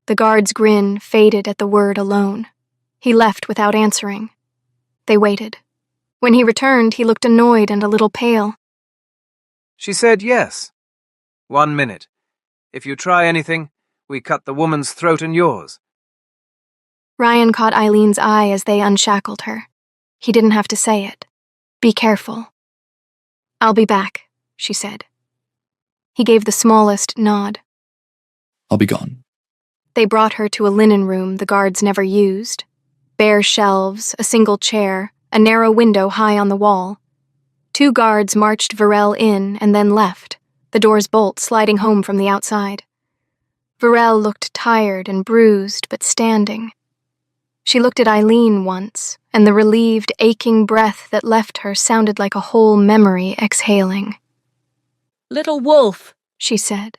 The guard's grin faded at the word alone. He left without answering. They waited. When he returned, he looked annoyed and a little pale. She said yes. 1 minute. If you try anything, we cut the woman's throat and yours. Ryan caught Eileen's eye as they unshackled her. He didn't have to say it. Be careful. I'll be back, she said. He gave the smallest nod. I'll be gone. They brought her to a linen room the guards never used. Bare shelves, a single chair, a narrow window high on the wall. 2 guards marched Varel in and then left, the door's bolt sliding home from the outside. Varel looked tired and bruised, but standing. She looked at Eileen once, and the relieved, aching breath that left her sounded like a whole memory exhaling. Little wolf, she said.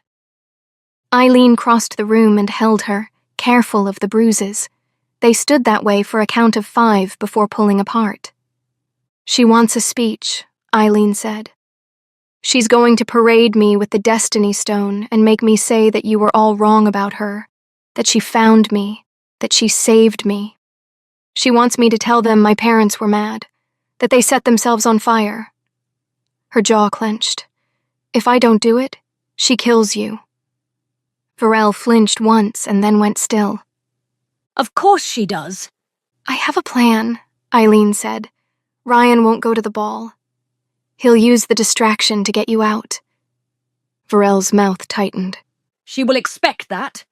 Eileen crossed the room and held her, careful of the bruises. They stood that way for a count of 5 before pulling apart. She wants a speech, Eileen said. She's going to parade me with the Destiny Stone and make me say that you were all wrong about her, that she found me, that she saved me. She wants me to tell them my parents were mad, that they set themselves on fire. Her jaw clenched. If I don't do it, she kills you. Varel flinched once and then went still. Of course she does. I have a plan, Eileen said. Ryan won't go to the ball. He'll use the distraction to get you out. Varel's mouth tightened. She will expect that.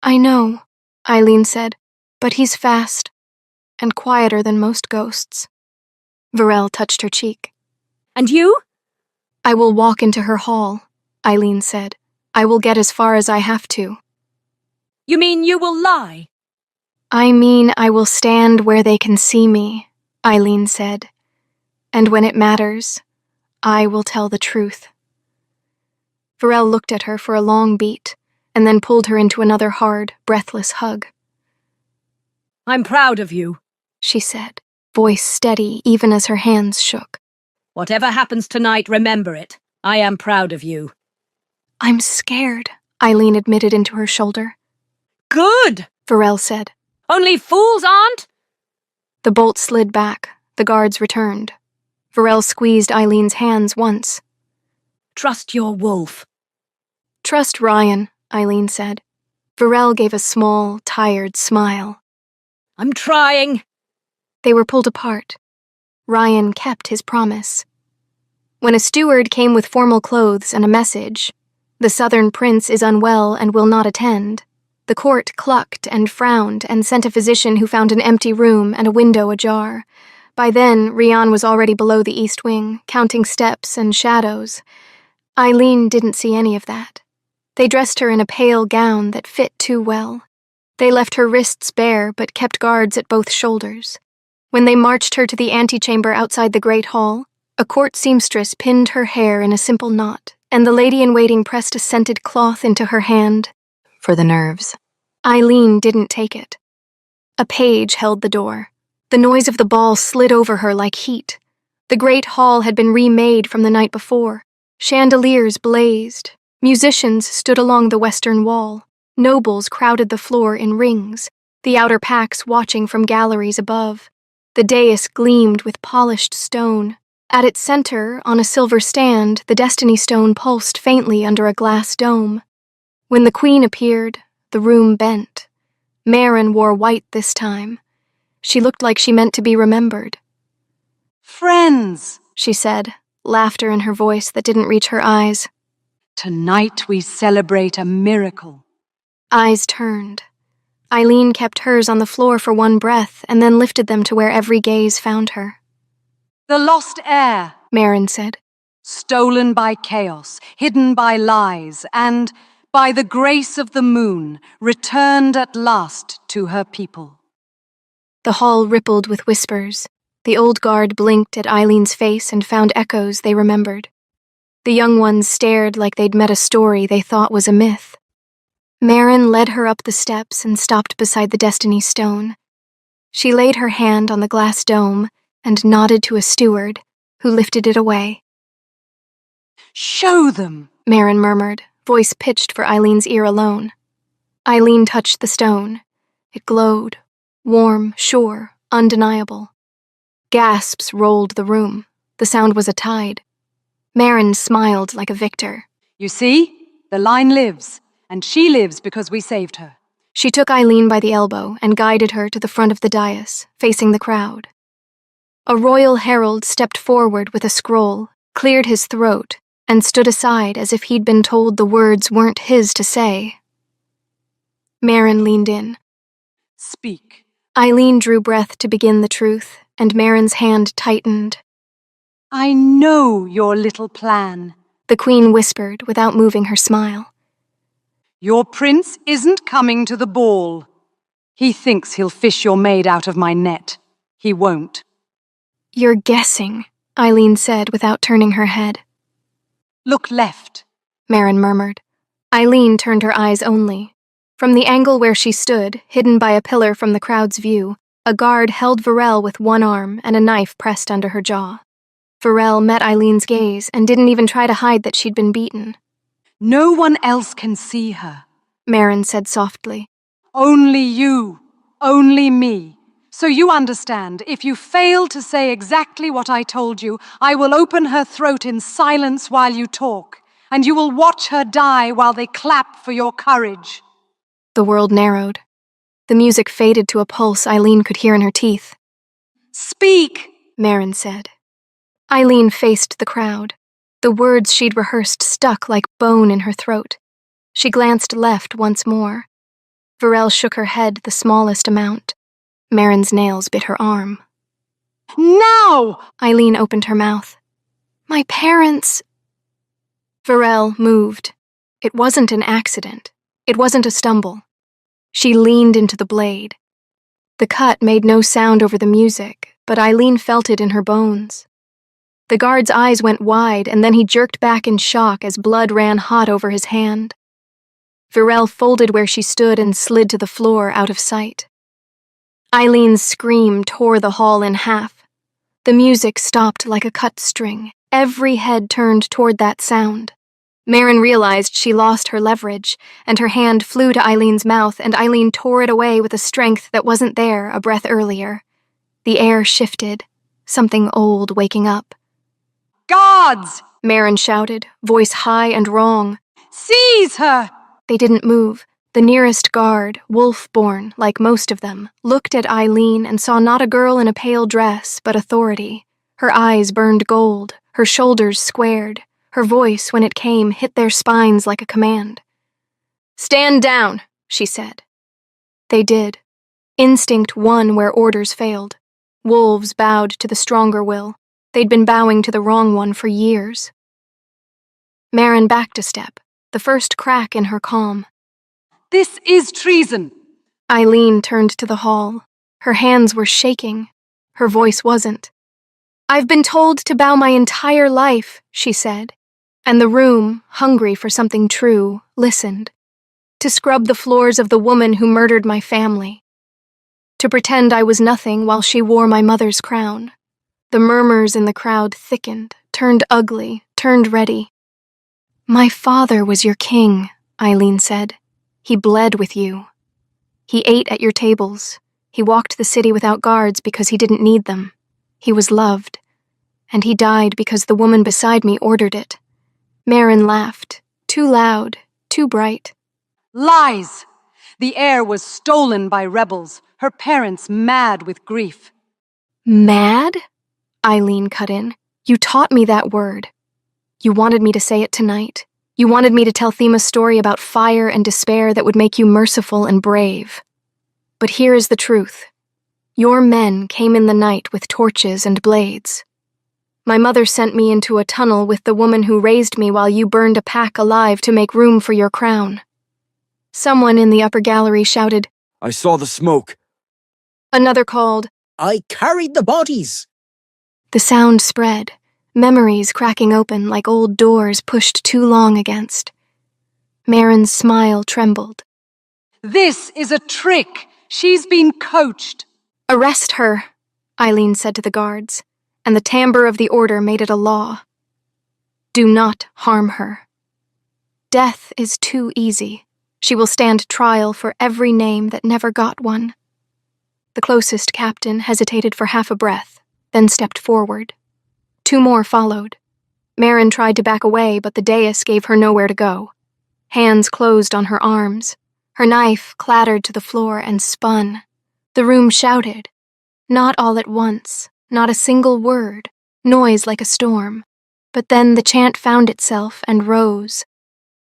I know, Eileen said, but he's fast and quieter than most ghosts. Varel touched her cheek. And you? I will walk into her hall, Eileen said. I will get as far as I have to. You mean you will lie? I mean I will stand where they can see me, Eileen said. And when it matters, I will tell the truth. Varel looked at her for a long beat, and then pulled her into another hard, breathless hug. I'm proud of you, she said, voice steady even as her hands shook. Whatever happens tonight, remember it. I am proud of you. I'm scared, Eileen admitted into her shoulder. Good, Varel said. Only fools aren't? The bolt slid back. The guards returned. Varel squeezed Eileen's hands once. Trust your wolf. Trust Ryan, Eileen said. Varel gave a small, tired smile. I'm trying. They were pulled apart. Ryan kept his promise. When a steward came with formal clothes and a message, the southern prince is unwell and will not attend, the court clucked and frowned and sent a physician who found an empty room and a window ajar. By then, Rian was already below the east wing, counting steps and shadows. Eileen didn't see any of that. They dressed her in a pale gown that fit too well. They left her wrists bare but kept guards at both shoulders. When they marched her to the antechamber outside the great hall, a court seamstress pinned her hair in a simple knot, and the lady-in-waiting pressed a scented cloth into her hand. For the nerves. Eileen didn't take it. A page held the door. The noise of the ball slid over her like heat. The great hall had been remade from the night before. Chandeliers blazed. Musicians stood along the western wall. Nobles crowded the floor in rings, the outer packs watching from galleries above. The dais gleamed with polished stone. At its center, on a silver stand, the Destiny Stone pulsed faintly under a glass dome. When the queen appeared, the room bent. Maren wore white this time. She looked like she meant to be remembered. Friends, she said, laughter in her voice that didn't reach her eyes. Tonight we celebrate a miracle. Eyes turned. Eileen kept hers on the floor for one breath and then lifted them to where every gaze found her. The lost heir, Maren said. Stolen by chaos, hidden by lies, and, by the grace of the moon, returned at last to her people. The hall rippled with whispers. The old guard blinked at Eileen's face and found echoes they remembered. The young ones stared like they'd met a story they thought was a myth. Maren led her up the steps and stopped beside the Destiny Stone. She laid her hand on the glass dome and nodded to a steward, who lifted it away. Show them, Maren murmured, voice pitched for Eileen's ear alone. Eileen touched the stone. It glowed, warm, sure, undeniable. Gasps rolled the room. The sound was a tide. Maren smiled like a victor. You see, the line lives, and she lives because we saved her. She took Eileen by the elbow and guided her to the front of the dais, facing the crowd. A royal herald stepped forward with a scroll, cleared his throat, and stood aside as if he'd been told the words weren't his to say. Maren leaned in. Speak. Eileen drew breath to begin the truth, and Maren's hand tightened. I know your little plan, the queen whispered without moving her smile. Your prince isn't coming to the ball. He thinks he'll fish your maid out of my net. He won't. You're guessing, Eileen said without turning her head. Look left. Marin murmured. Eileen turned her eyes only. From the angle where she stood, hidden by a pillar from the crowd's view, a guard held Varel with one arm and a knife pressed under her jaw. Varel met Eileen's gaze and didn't even try to hide that she'd been beaten. No one else can see her. Marin said softly. Only you. Only me. So you understand, if you fail to say exactly what I told you, I will open her throat in silence while you talk, and you will watch her die while they clap for your courage. The world narrowed. The music faded to a pulse Eileen could hear in her teeth. Speak, Marin said. Eileen faced the crowd. The words she'd rehearsed stuck like bone in her throat. She glanced left once more. Varel shook her head the smallest amount. Marin's nails bit her arm. Now! Eileen opened her mouth. My parents... Varel moved. It wasn't an accident. It wasn't a stumble. She leaned into the blade. The cut made no sound over the music, but Eileen felt it in her bones. The guard's eyes went wide, and then he jerked back in shock as blood ran hot over his hand. Varel folded where she stood and slid to the floor out of sight. Eileen's scream tore the hall in half. The music stopped like a cut string. Every head turned toward that sound. Marin realized she lost her leverage, and her hand flew to Eileen's mouth, and Eileen tore it away with a strength that wasn't there a breath earlier. The air shifted, something old waking up. Guards! Marin shouted, voice high and wrong. Seize her! They didn't move. The nearest guard, wolf-born, like most of them, looked at Eileen and saw not a girl in a pale dress, but authority. Her eyes burned gold, her shoulders squared. Her voice, when it came, hit their spines like a command. Stand down, she said. They did. Instinct won where orders failed. Wolves bowed to the stronger will. They'd been bowing to the wrong one for years. Marin backed a step, the first crack in her calm. This is treason. Eileen turned to the hall. Her hands were shaking. Her voice wasn't. I've been told to bow my entire life, she said, and the room, hungry for something true, listened. To scrub the floors of the woman who murdered my family. To pretend I was nothing while she wore my mother's crown. The murmurs in the crowd thickened, turned ugly, turned ready. My father was your king, Eileen said. He bled with you. He ate at your tables. He walked the city without guards because he didn't need them. He was loved. And he died because the woman beside me ordered it. Marin laughed, too loud, too bright. Lies! The heir was stolen by rebels, her parents mad with grief. Mad? Eileen cut in. You taught me that word. You wanted me to say it tonight. You wanted me to tell Thema a story about fire and despair that would make you merciful and brave. But here is the truth. Your men came in the night with torches and blades. My mother sent me into a tunnel with the woman who raised me while you burned a pack alive to make room for your crown. Someone in the upper gallery shouted, I saw the smoke. Another called, I carried the bodies. The sound spread. Memories cracking open like old doors pushed too long against. Marin's smile trembled. This is a trick. She's been coached. Arrest her, Eileen said to the guards, and the timbre of the order made it a law. Do not harm her. Death is too easy. She will stand trial for every name that never got one. The closest captain hesitated for half a breath, then stepped forward. 2 more followed. Marin tried to back away, but the dais gave her nowhere to go. Hands closed on her arms. Her knife clattered to the floor and spun. The room shouted. Not all at once, not a single word, noise like a storm. But then the chant found itself and rose.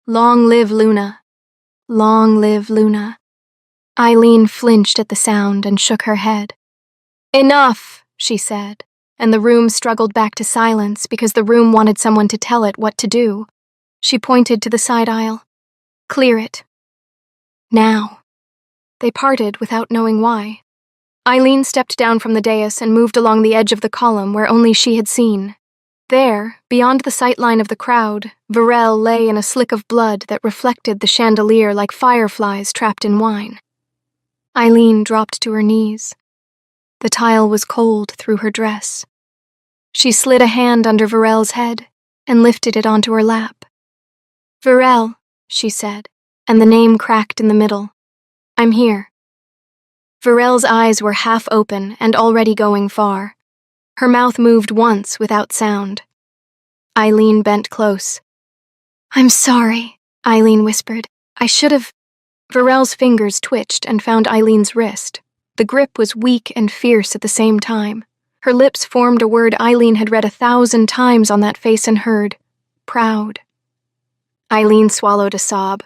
Long live Luna. Long live Luna. Eileen flinched at the sound and shook her head. Enough, she said. And the room struggled back to silence because the room wanted someone to tell it what to do. She pointed to the side aisle. Clear it. Now. They parted without knowing why. Eileen stepped down from the dais and moved along the edge of the column where only she had seen. There, beyond the sightline of the crowd, Varel lay in a slick of blood that reflected the chandelier like fireflies trapped in wine. Eileen dropped to her knees. The tile was cold through her dress. She slid a hand under Varel's head and lifted it onto her lap. "Varel," she said, and the name cracked in the middle. "I'm here." Varel's eyes were half open and already going far. Her mouth moved once without sound. Eileen bent close. "I'm sorry," Eileen whispered. "I should have—" Varel's fingers twitched and found Eileen's wrist. The grip was weak and fierce at the same time. Her lips formed a word Eileen had read 1,000 times on that face and heard. Proud. Eileen swallowed a sob.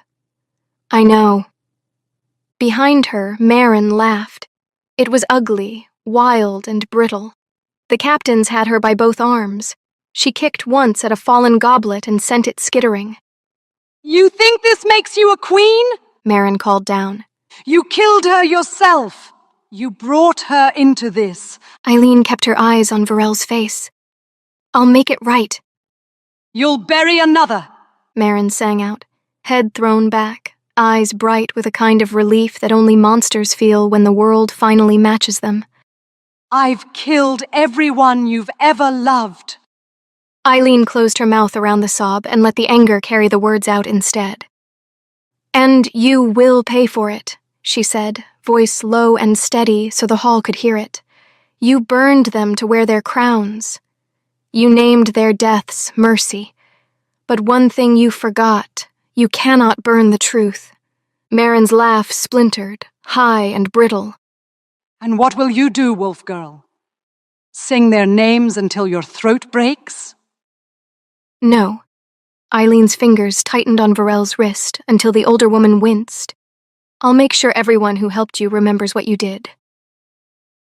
"I know." Behind her, Marin laughed. It was ugly, wild, and brittle. The captains had her by both arms. She kicked once at a fallen goblet and sent it skittering. You think this makes you a queen? Marin called down. You killed her yourself. You brought her into this. Eileen kept her eyes on Varel's face. "I'll make it right." You'll bury another, Marin sang out, head thrown back, eyes bright with a kind of relief that only monsters feel when the world finally matches them. I've killed everyone you've ever loved. Eileen closed her mouth around the sob and let the anger carry the words out instead. "And you will pay for it," she said, voice low and steady so the hall could hear it. "You burned them to wear their crowns. You named their deaths mercy. But one thing you forgot, you cannot burn the truth." Marin's laugh splintered, high and brittle. And what will you do, wolf girl? Sing their names until your throat breaks? No. Eileen's fingers tightened on Varel's wrist until the older woman winced. "I'll make sure everyone who helped you remembers what you did."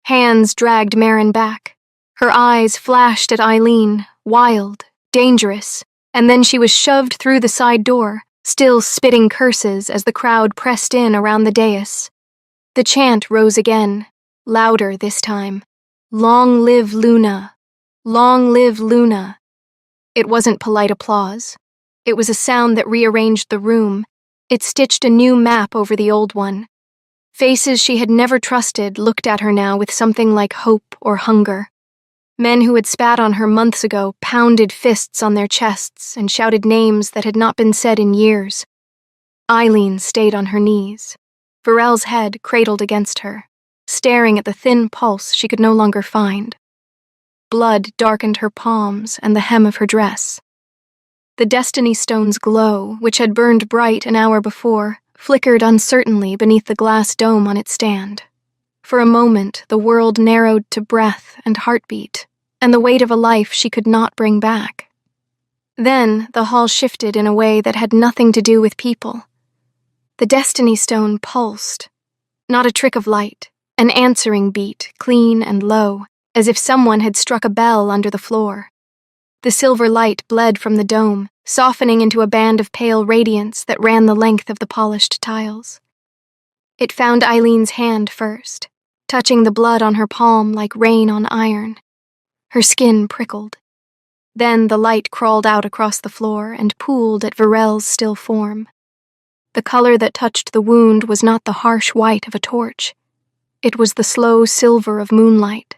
Hands dragged Marin back. Her eyes flashed at Eileen, wild, dangerous, and then she was shoved through the side door, still spitting curses as the crowd pressed in around the dais. The chant rose again, louder this time. "Long live Luna! Long live Luna!" It wasn't polite applause. It was a sound that rearranged the room. It stitched a new map over the old one. Faces she had never trusted looked at her now with something like hope or hunger. Men who had spat on her months ago pounded fists on their chests and shouted names that had not been said in years. Eileen stayed on her knees, Varel's head cradled against her, staring at the thin pulse she could no longer find. Blood darkened her palms and the hem of her dress. The Destiny Stone's glow, which had burned bright an hour before, flickered uncertainly beneath the glass dome on its stand. For a moment, the world narrowed to breath and heartbeat, and the weight of a life she could not bring back. Then, the hall shifted in a way that had nothing to do with people. The Destiny Stone pulsed. Not a trick of light, an answering beat, clean and low, as if someone had struck a bell under the floor. The silver light bled from the dome, softening into a band of pale radiance that ran the length of the polished tiles. It found Eileen's hand first, touching the blood on her palm like rain on iron. Her skin prickled. Then the light crawled out across the floor and pooled at Varel's still form. The color that touched the wound was not the harsh white of a torch. It was the slow silver of moonlight.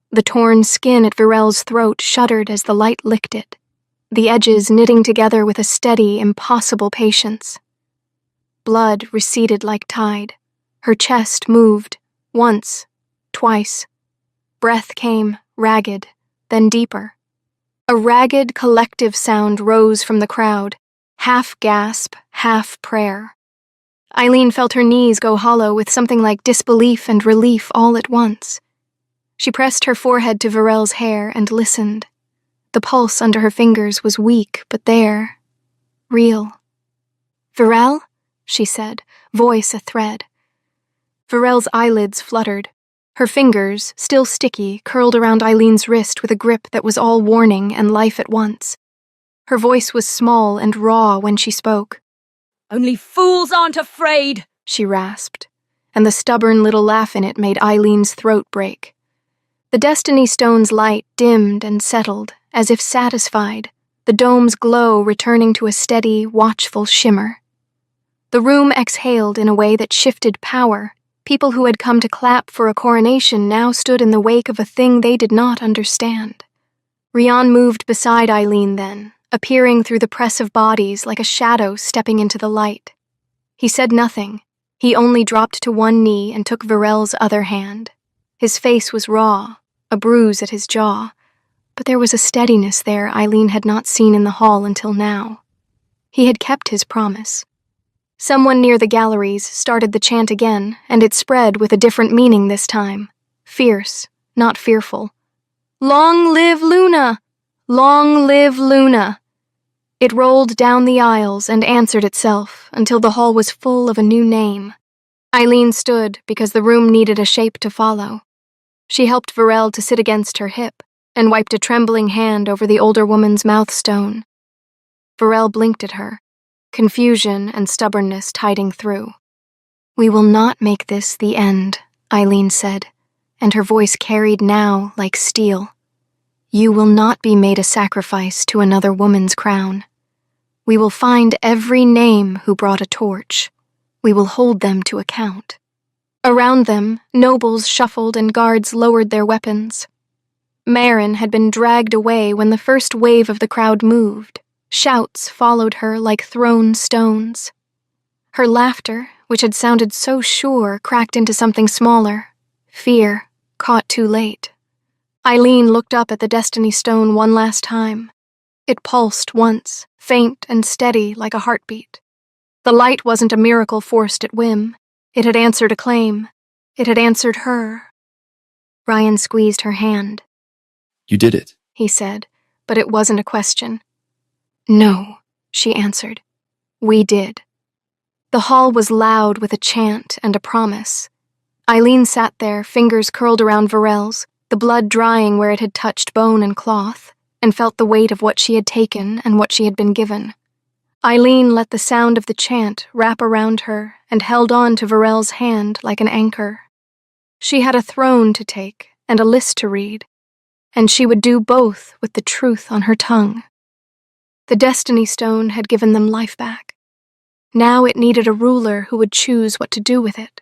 The torn skin at Varel's throat shuddered as the light licked it, the edges knitting together with a steady, impossible patience. Blood receded like tide. Her chest moved, once, twice. Breath came, ragged, then deeper. A ragged, collective sound rose from the crowd, half gasp, half prayer. Eileen felt her knees go hollow with something like disbelief and relief all at once. She pressed her forehead to Varel's hair and listened. The pulse under her fingers was weak, but there, real. "Varel?" she said, voice a thread. Varel's eyelids fluttered. Her fingers, still sticky, curled around Eileen's wrist with a grip that was all warning and life at once. Her voice was small and raw when she spoke. "Only fools aren't afraid," she rasped, and the stubborn little laugh in it made Eileen's throat break. The Destiny Stone's light dimmed and settled, as if satisfied, the dome's glow returning to a steady, watchful shimmer. The room exhaled in a way that shifted power. People who had come to clap for a coronation now stood in the wake of a thing they did not understand. Rian moved beside Eileen then, appearing through the press of bodies like a shadow stepping into the light. He said nothing. He only dropped to one knee and took Varel's other hand. His face was raw, a bruise at his jaw, but there was a steadiness there Eileen had not seen in the hall until now. He had kept his promise. Someone near the galleries started the chant again, and it spread with a different meaning this time. Fierce, not fearful. "Long live Luna! Long live Luna!" It rolled down the aisles and answered itself until the hall was full of a new name. Eileen stood because the room needed a shape to follow. She helped Varel to sit against her hip and wiped a trembling hand over the older woman's mouthstone. Varel blinked at her, confusion and stubbornness tiding through. "We will not make this the end," Eileen said, and her voice carried now like steel. "You will not be made a sacrifice to another woman's crown. We will find every name who brought a torch. We will hold them to account." Around them, nobles shuffled and guards lowered their weapons. Marin had been dragged away when the first wave of the crowd moved. Shouts followed her like thrown stones. Her laughter, which had sounded so sure, cracked into something smaller. Fear, caught too late. Eileen looked up at the Destiny Stone one last time. It pulsed once, faint and steady like a heartbeat. The light wasn't a miracle forced at whim. It had answered a claim. It had answered her. Ryan squeezed her hand. "You did it," he said, but it wasn't a question. "No," she answered. "We did." The hall was loud with a chant and a promise. Eileen sat there, fingers curled around Varel's, the blood drying where it had touched bone and cloth, and felt the weight of what she had taken and what she had been given. Eileen let the sound of the chant wrap around her and held on to Varel's hand like an anchor. She had a throne to take and a list to read, and she would do both with the truth on her tongue. The Destiny Stone had given them life back. Now it needed a ruler who would choose what to do with it.